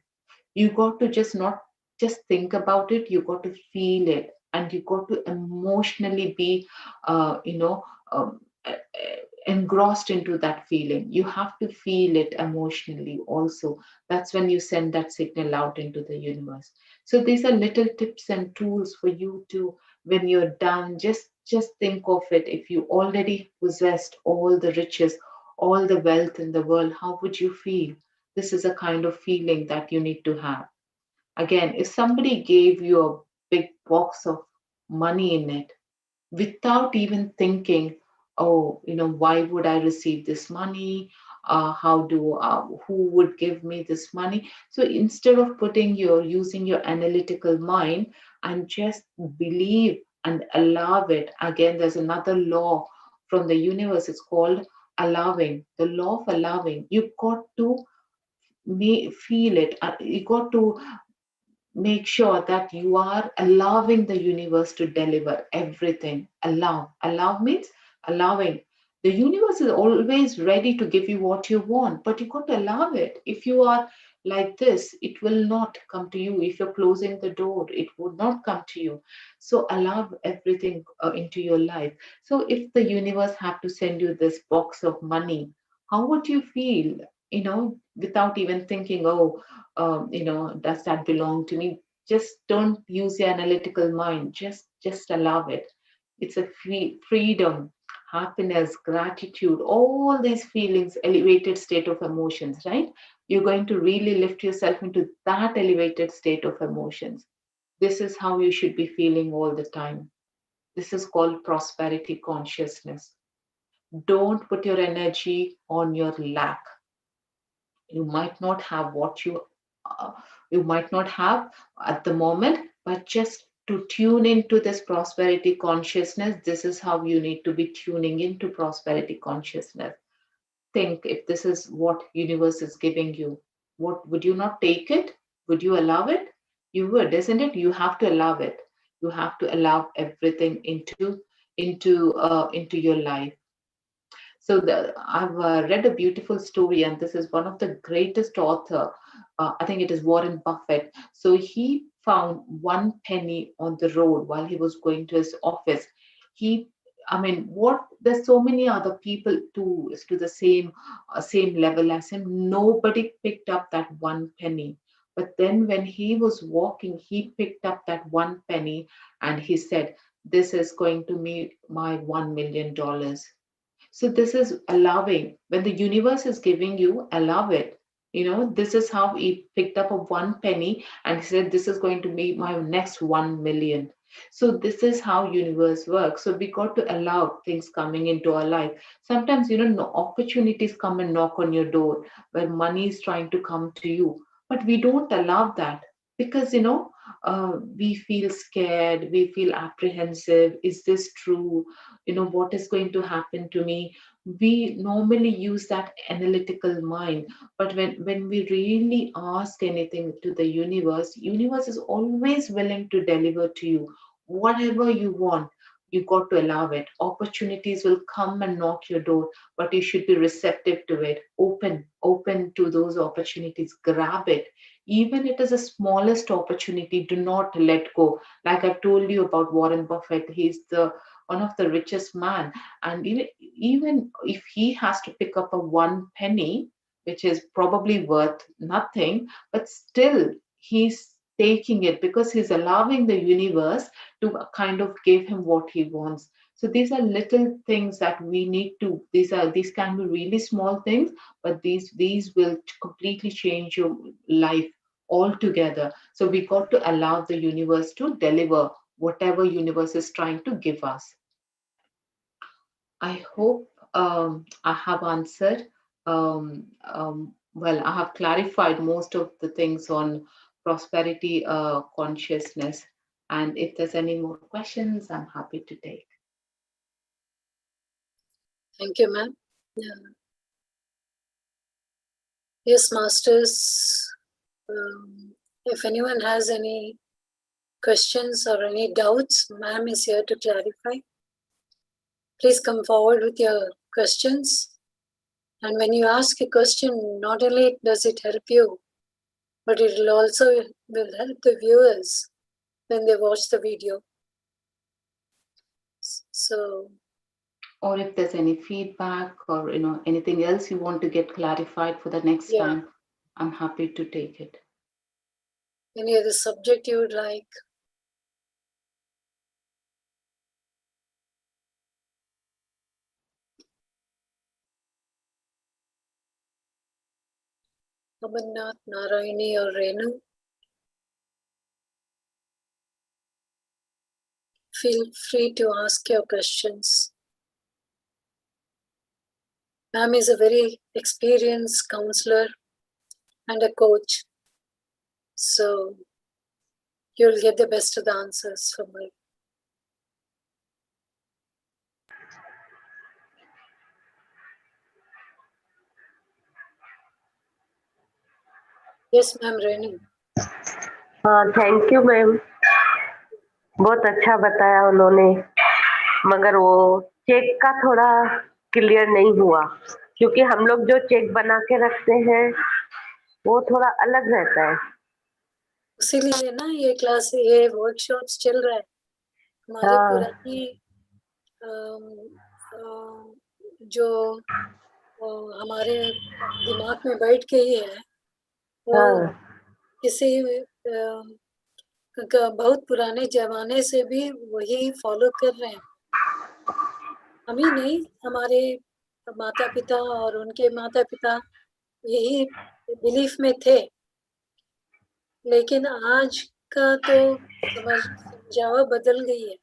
You got to just not just think about it, you got to feel it, and you got to emotionally be uh, you know um, e- engrossed into that feeling. You have to feel it emotionally also. That's when you send that signal out into the universe. So these are little tips and tools for you to, when you're done, just think of it. If you already possessed all the riches, all the wealth in the world, how would you feel? This is a kind of feeling that you need to have. Again, if somebody gave you a big box of money in it, without even thinking, oh, why would I receive this money? Who would give me this money? So instead of using your analytical mind and just believe and allow it, again, there's another law from the universe. It's called allowing, the law of allowing. You got to feel it. You got to make sure that you are allowing the universe to deliver everything. Allow means allowing. The universe is always ready to give you what you want, but you got to allow it. If you are like this, it will not come to you. If you're closing the door, it would not come to you. So allow everything into your life. So if the universe have to send you this box of money, how would you feel? Without even thinking, oh, does that belong to me? Just don't use your analytical mind. Just allow it. It's a freedom, happiness, gratitude, all these feelings, elevated state of emotions, right? You're going to really lift yourself into that elevated state of emotions. This is how you should be feeling all the time. This is called prosperity consciousness. Don't put your energy on your lack. You might not have what uh, you might not have at the moment, but just to tune into this prosperity consciousness, this is how you need to be tuning into prosperity consciousness. Think if this is what universe is giving you, what would you not take it? Would you allow it? You would, isn't it? You have to allow it. You have to allow everything into your life. So I've read a beautiful story, and this is one of the greatest author. I think it is Warren Buffett. So he found one penny on the road while he was going to his office. He, I mean, what? There's so many other people to the same level as him. Nobody picked up that one penny. But then when he was walking, he picked up that one penny, and he said, "This is going to be my $1 million." So this is allowing. When the universe is giving you, allow it. This is how he picked up a 1 penny and he said, this is going to be my next 1 million. So this is how universe works. So we got to allow things coming into our life. Sometimes, no opportunities come and knock on your door where money is trying to come to you, but we don't allow that because, we feel scared, we feel apprehensive. Is this true? What is going to happen to me? We normally use that analytical mind, but when we really ask anything to the universe is always willing to deliver to you whatever you want. You got to allow it. Opportunities will come and knock your door, but you should be receptive to it, open to those opportunities, grab it. Even it is the smallest opportunity, do not let go. Like I've told you about Warren Buffett, he's the one of the richest man, and even if he has to pick up a 1 penny, which is probably worth nothing, but still he's taking it because he's allowing the universe to kind of give him what he wants. So these are little things that we need to, these can be really small things, but these will completely change your life altogether. So we got to allow the universe to deliver whatever universe is trying to give us. I hope I have answered. Well, I have clarified most of the things on prosperity consciousness. And if there's any more questions, I'm happy to take. Thank you, ma'am. Yeah. Yes, masters. If anyone has any questions or any doubts, ma'am is here to clarify. Please come forward with your questions. And when you ask a question, not only does it help you, but it will also will help the viewers when they watch the video. So, or if there's any feedback or anything else you want to get clarified for the next time, I'm happy to take it. Any other subject you would like? Amarnath, Narayani or Renu? Feel free to ask your questions. Ma'am is a very experienced counselor and a coach. So you'll get the best of the answers from her. Yes, ma'am, Renu. हाँ, thank you ma'am, बहुत अच्छा बताया उन्होंने, मगर वो check का थोड़ा clear नहीं हुआ, क्योंकि हम लोग जो चेक बना के रखते हैं वो थोड़ा अलग रहता है। इसीलिए ना ये वर्कशॉप्स चल रहा है। हमारी पुरानी जो हमारे दिमाग में बैठ गई है, वो किसी बहुत पुराने जमाने से भी वही फॉलो कर रहे हैं। हम ही नहीं, हमारे माता पिता और उनके माता पिता यही बिलीफ में थे, लेकिन आज का तो समझावा बदल गई है।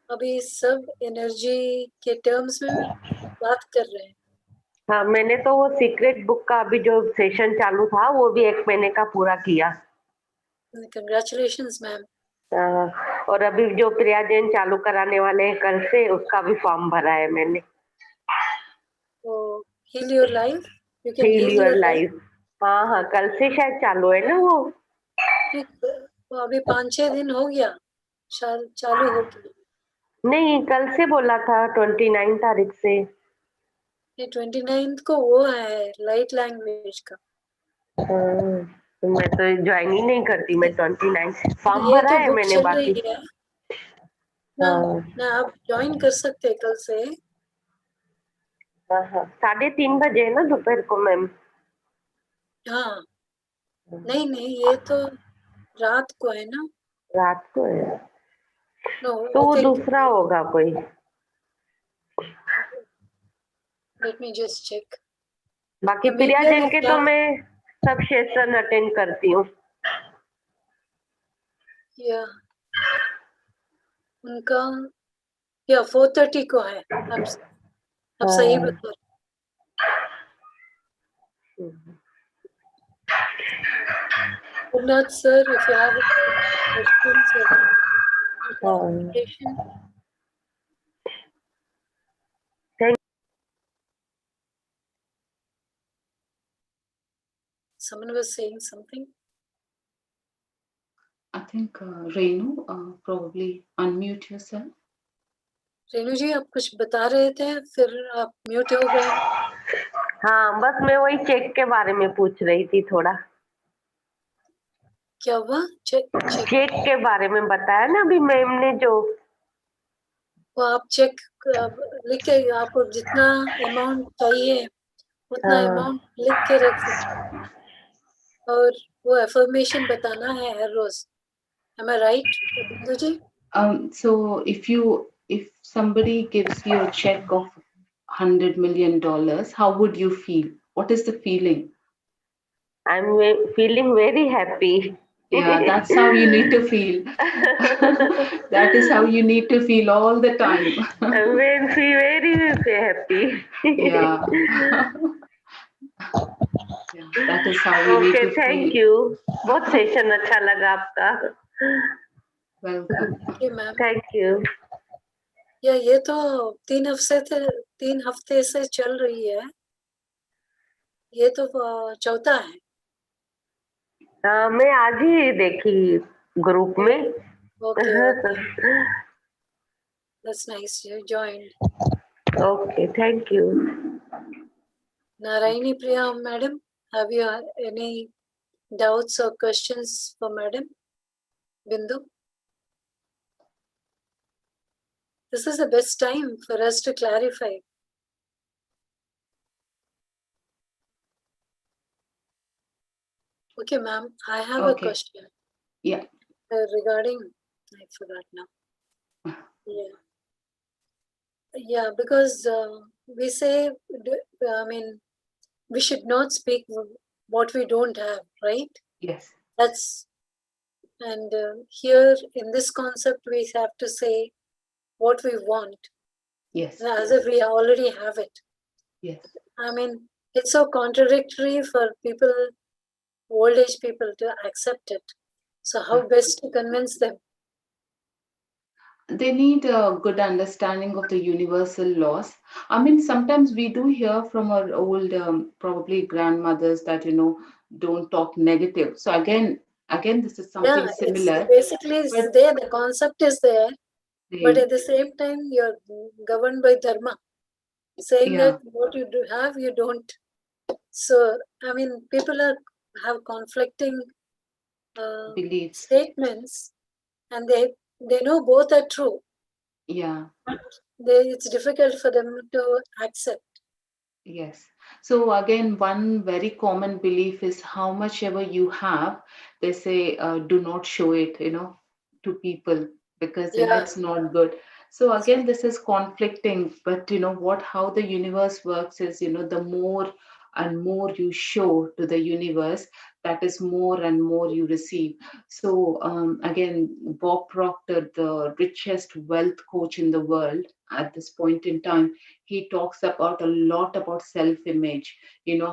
अभी सब एनर्जी के टर्म्स में बात कर रहे हैं। हाँ, मैंने तो वो सीक्रेट बुक का अभी जो सेशन चालू था वो भी 1 महीने का पूरा किया। Congratulations ma'am. और अभी जो प्रिया जैन चालू कराने वाले हैं कल से, उसका भी फॉर्म भरा है मैंने। Heal your life, you can heal your life. हाँ हाँ, कल से शायद चालू है ना वो। अभी 5-6 दिन हो गया चालू हो गया। नहीं, कल से बोला था 29 तारीख से। 29 को वो है लाइट लैंग्वेज का। तो मैं तो ज्वाइन ही नहीं करती, मैं 29 फॉर्म भरा है मैंने बाकी। ना आप ज्वाइन कर सकते हैं कल से। 3:30 बजे है ना दोपहर को मैम? हाँ, नहीं ये तो रात को है ना। रात को है तो वो दूसरा होगा कोई। Let me just check. बाकी प्रिया जैन के तो मैं सब सेशन अटेंड करती हूँ। या उनका या 4:30 को है। आप सही बता रहे। Gurnath sir, if you have questions or clarification. Someone was saying something. I think Renu, probably unmute yourself. Renu जी आप कुछ बता रहे थे, फिर आप म्यूट हो गए। हाँ, बस मैं वही चेक के बारे में पूछ रही थी थोड़ा। क्या हुआ? चेक के बारे में बताया ना अभी मैम ने जो। वो आप चेक लिख के, आपको जितना अमाउंट चाहिए उतना अमाउंट लिख के रख सकते, और वो अफर्मेशन बताना है हर रोज। Am I right, बिंदु जी? So if somebody gives you a check of $100 million, how would you feel? What is the feeling? I'm feeling very happy. Yeah, that's how you need to feel. That is how you need to feel all the time. I'm very happy. Yeah. Yeah, that is how you need to feel. Thank you. बहुत session अच्छा लगा आपका। Welcome. Okay, ma'am. Thank you. या ये तो 3 हफ्ते से चल रही है, ये तो चौथा है। मैं आज ही देखी ग्रुप में। Okay. That's nice. You joined. Okay, thank you. Narayani Priya, madam, have you any doubts or questions for madam Bindu? This is the best time for us to clarify. Okay, ma'am, I have a question. Yeah. Regarding, I forgot now. Yeah, because we say, I mean, we should not speak what we don't have, right? Yes. And here in this concept, we have to say what we want. Yes. As if we already have it. Yes. I mean, it's so contradictory for people, old age people, to accept it. So how best to convince them? They need a good understanding of the universal laws. I mean, sometimes we do hear from our old, probably grandmothers that, don't talk negative. So again, this is something similar. Basically, it's there, the concept is there, but at the same time, you're governed by dharma, saying that what you do have, you don't. So, I mean, people have conflicting beliefs, statements, and they know both are true. Yeah. But it's difficult for them to accept. Yes. So again, one very common belief is how much ever you have, they say, do not show it, to people, because it's not good. So again, this is conflicting, but how the universe works is, the more and more you show to the universe, that is more and more you receive. So again, Bob Proctor, the richest wealth coach in the world at this point in time, he talks about a lot about self-image.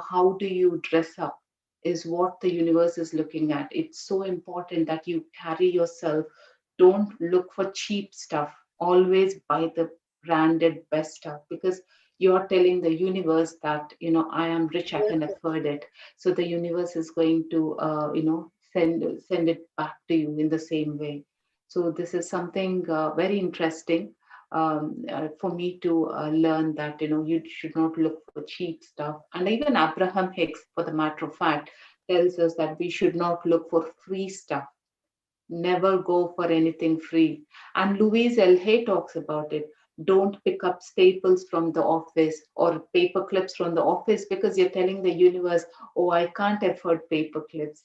How do you dress up is what the universe is looking at. It's so important that you carry yourself. Don't look for cheap stuff. Always buy the branded best stuff, because you're telling the universe that I am rich, I can afford it. So the universe is going to send it back to you in the same way. So this is something very interesting for me to learn, that you should not look for cheap stuff. And even Abraham Hicks, for the matter of fact, tells us that we should not look for free stuff. Never go for anything free. And Louise L. Hay talks about it. Don't pick up staples from the office or paper clips from the office, because you're telling the universe, oh, I can't afford paper clips.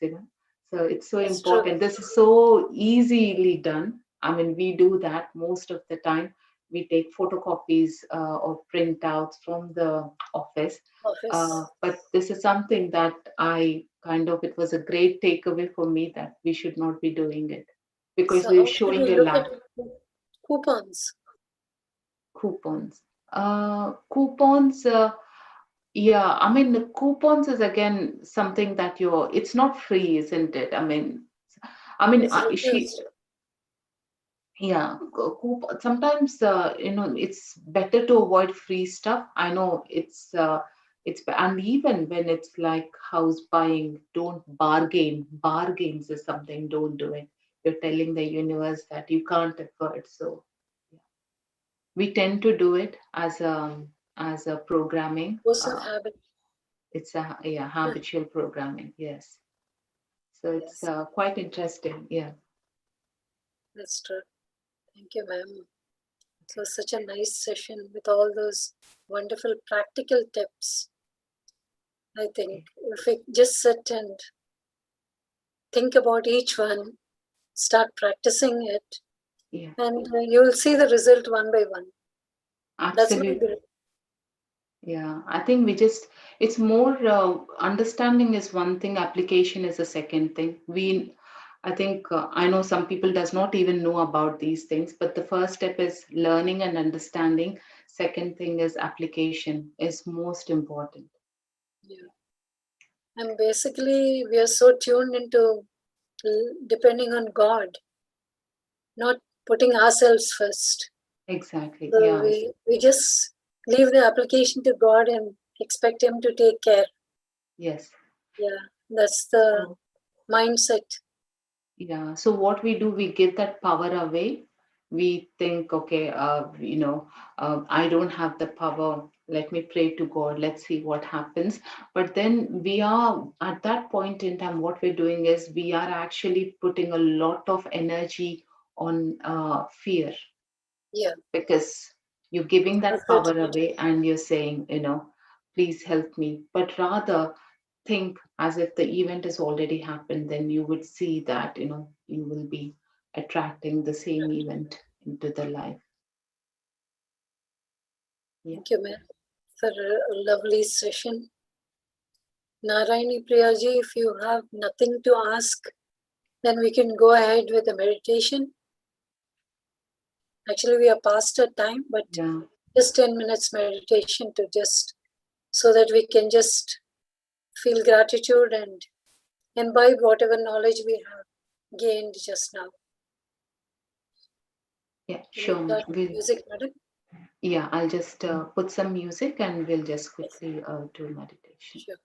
So it's so important. This is so easily done. I mean, we do that most of the time. we take photocopies or printouts from the office. Office. But this is something that it was a great takeaway for me that we should not be doing it because So we're how should showing we a look lack. at coupons? Coupons. Coupons, yeah, I mean, the coupons is again something that it's not free, isn't it? It's She, reduced. yeah, sometimes, it's better to avoid free stuff. I know and even when it's like house buying, don't bargain. Bargains is something, don't do it. You're telling the universe that you can't afford. So we tend to do it as a programming. Force of habit. It's habitual programming. Yes. So it's Yes, quite interesting. Yeah. that's true. Thank you, ma'am. So such a nice session with all those wonderful practical tips. I think if we just sit and think about each one, start practicing it, Yeah. and you'll see the result one by one. That's my Absolutely. belief. Yeah. I think it's more understanding is one thing, application is a second thing. I think I know some people does not even know about these things, but the first step is learning and understanding. Second thing is application is most important. Yeah. And basically, we are so tuned into depending on God, not putting ourselves first. Exactly. So Yeah. we just leave the application to God and expect Him to take care. Yes. Yeah, that's the So, mindset. yeah. So what we do, we give that power away. We think, okay, I don't have the power. Let me pray to God. Let's see what happens. But then we are at that point in time, what we're doing is we are actually putting a lot of energy on fear Yeah, because you're giving that power uncertainty. away and you're saying, please help me. But rather, think as if the event has already happened, then you would see that you will be attracting the same event into the life. Yeah. Thank you, ma'am, for a lovely session. Narayani Priyaji, if you have nothing to ask, then we can go ahead with the meditation. Actually, we are past our time, but Yeah. just 10 minutes meditation to just so that we can just feel gratitude and imbibe whatever knowledge we have gained just now. Yeah, Can you sure. start with music, madam? Yeah, I'll just put some music and we'll just Yes, quickly do meditation. sure.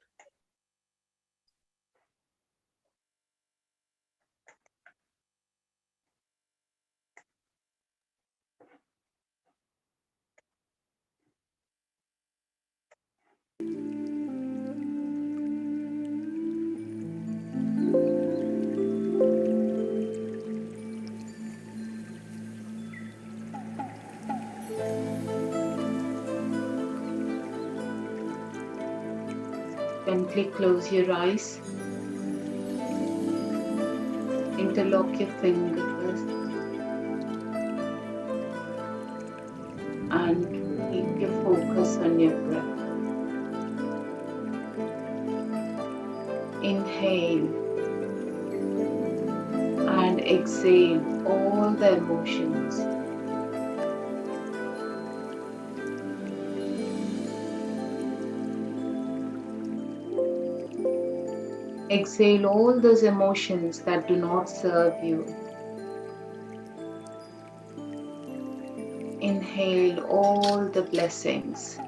Gently close your eyes, interlock your fingers, and keep your focus on your breath. Inhale and exhale all the emotions. Exhale all those emotions that do not serve you. Inhale all the blessings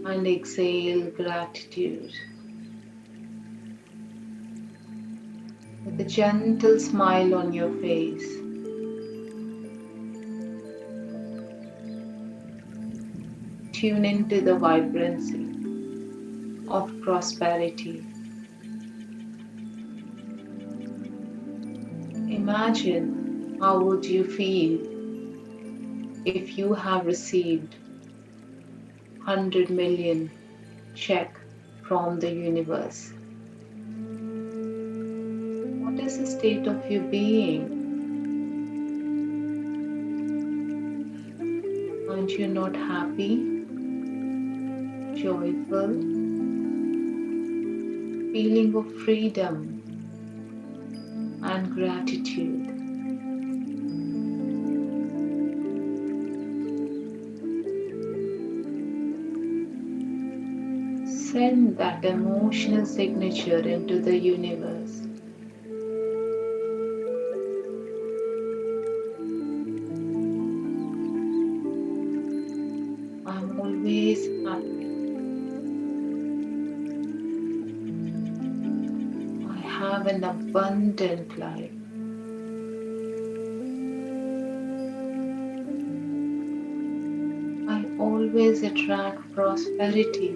and exhale gratitude. With a gentle smile on your face, tune into the vibrancy of prosperity. Imagine how would you feel if you have received 100 million check from the universe. What is the state of your being? want you not happy, joyful, feeling of freedom and gratitude. Send that emotional signature into the universe. I'm always happy. I have an abundant life. I always attract prosperity.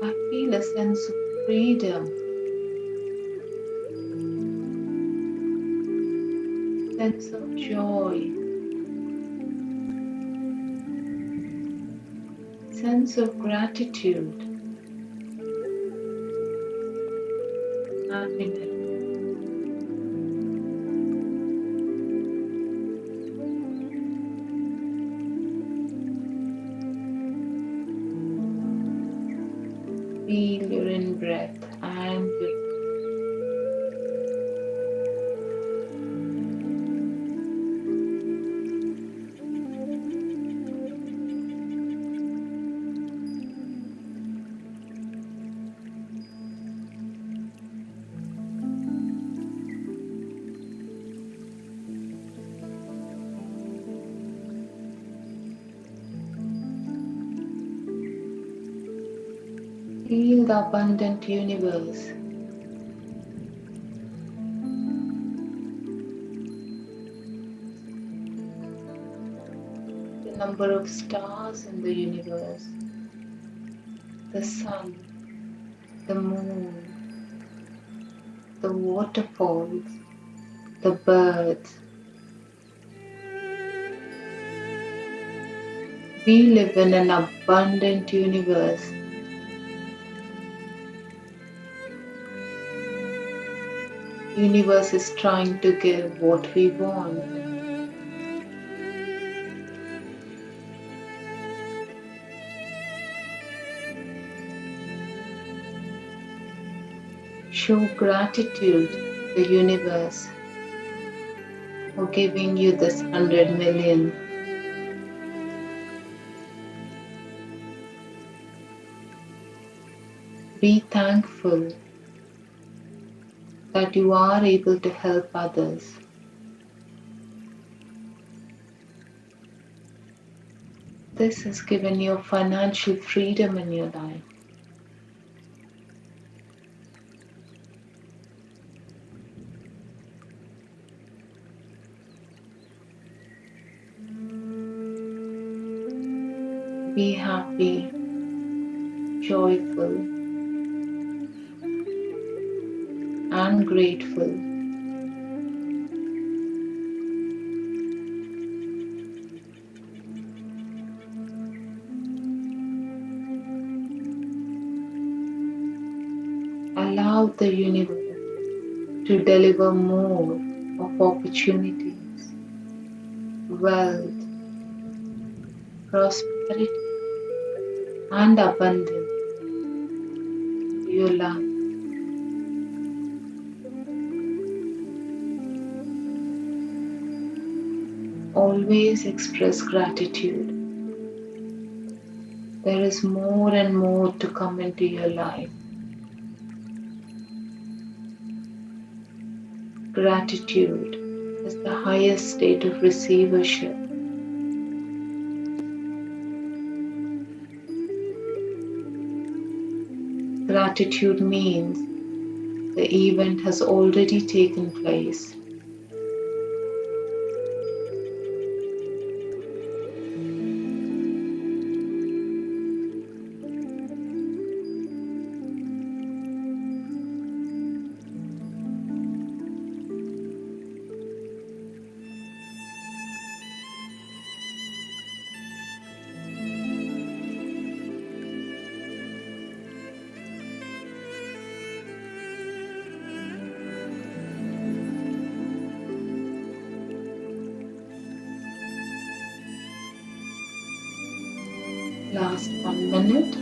I feel a sense of freedom, sense of joy, sense of gratitude, happiness. Feel your in-breath and your feel the abundant universe. The number of stars in the universe, the sun, the moon, the waterfalls, the birds. We live in an abundant universe. Universe is trying to give what we want. Show gratitude to the universe for giving you this 100 million. Be thankful that you are able to help others. This has given you financial freedom in your life. Be happy, joyful, and grateful. Allow the universe to deliver more of opportunities, wealth, prosperity, and abundance to your life. Always express gratitude. There is more and more to come into your life. Gratitude is the highest state of receivership. Gratitude means the event has already taken place. 1 minute.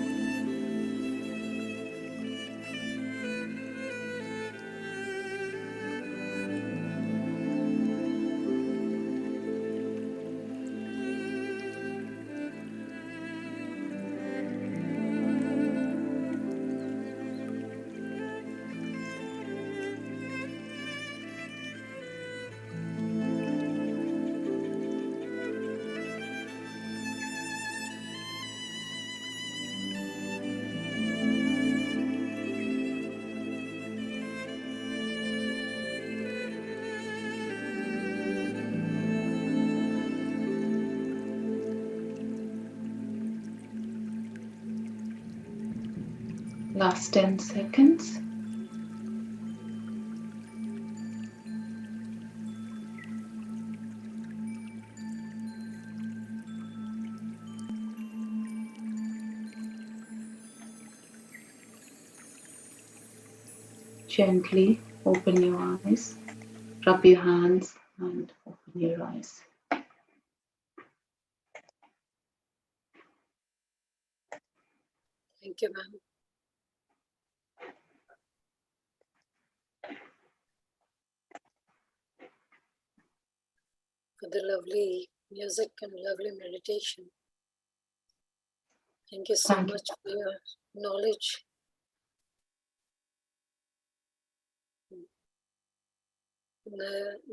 Last 10 seconds. Gently open your eyes, rub your hands and open your eyes. Thank you, ma'am. For the lovely music and lovely meditation. Thank you so Thank you. much for your knowledge.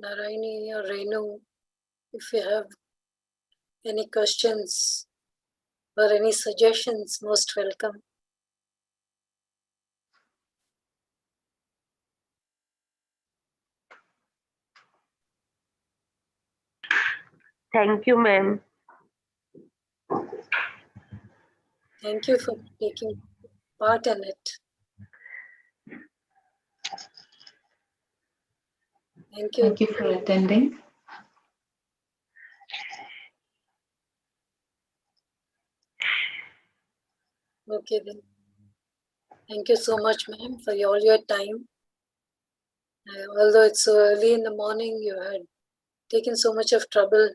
Narayani or Renu, if you have any questions or any suggestions, most welcome. Thank you, ma'am. Thank you for taking part in it. Thank you. Thank you for attending. Okay then. Thank you so much, ma'am, for all your time. Although it's so early in the morning, you had taken so much of trouble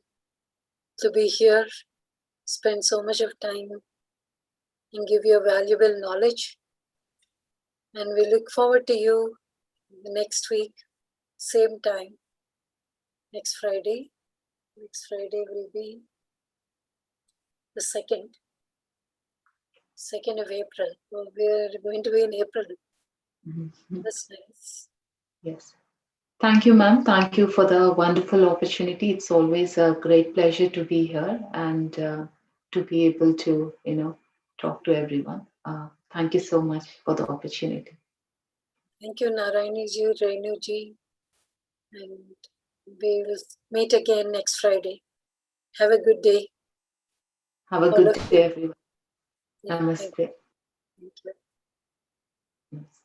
to be here, spend so much of time and give your valuable knowledge. And we look forward to you the next week, same time, next Friday. Next Friday will be the 2nd of April. Well, we're going to be in April. Mhm. That's nice. Yes. Thank you, ma'am. Thank you for the wonderful opportunity. It's always a great pleasure to be here and to be able to, talk to everyone. Thank you so much for the opportunity. Thank you, Narayani ji, Renu ji. And we will meet again next Friday. Have a good day. Have a All good of day, everyone. Yeah, Namaste. thank you. Yes.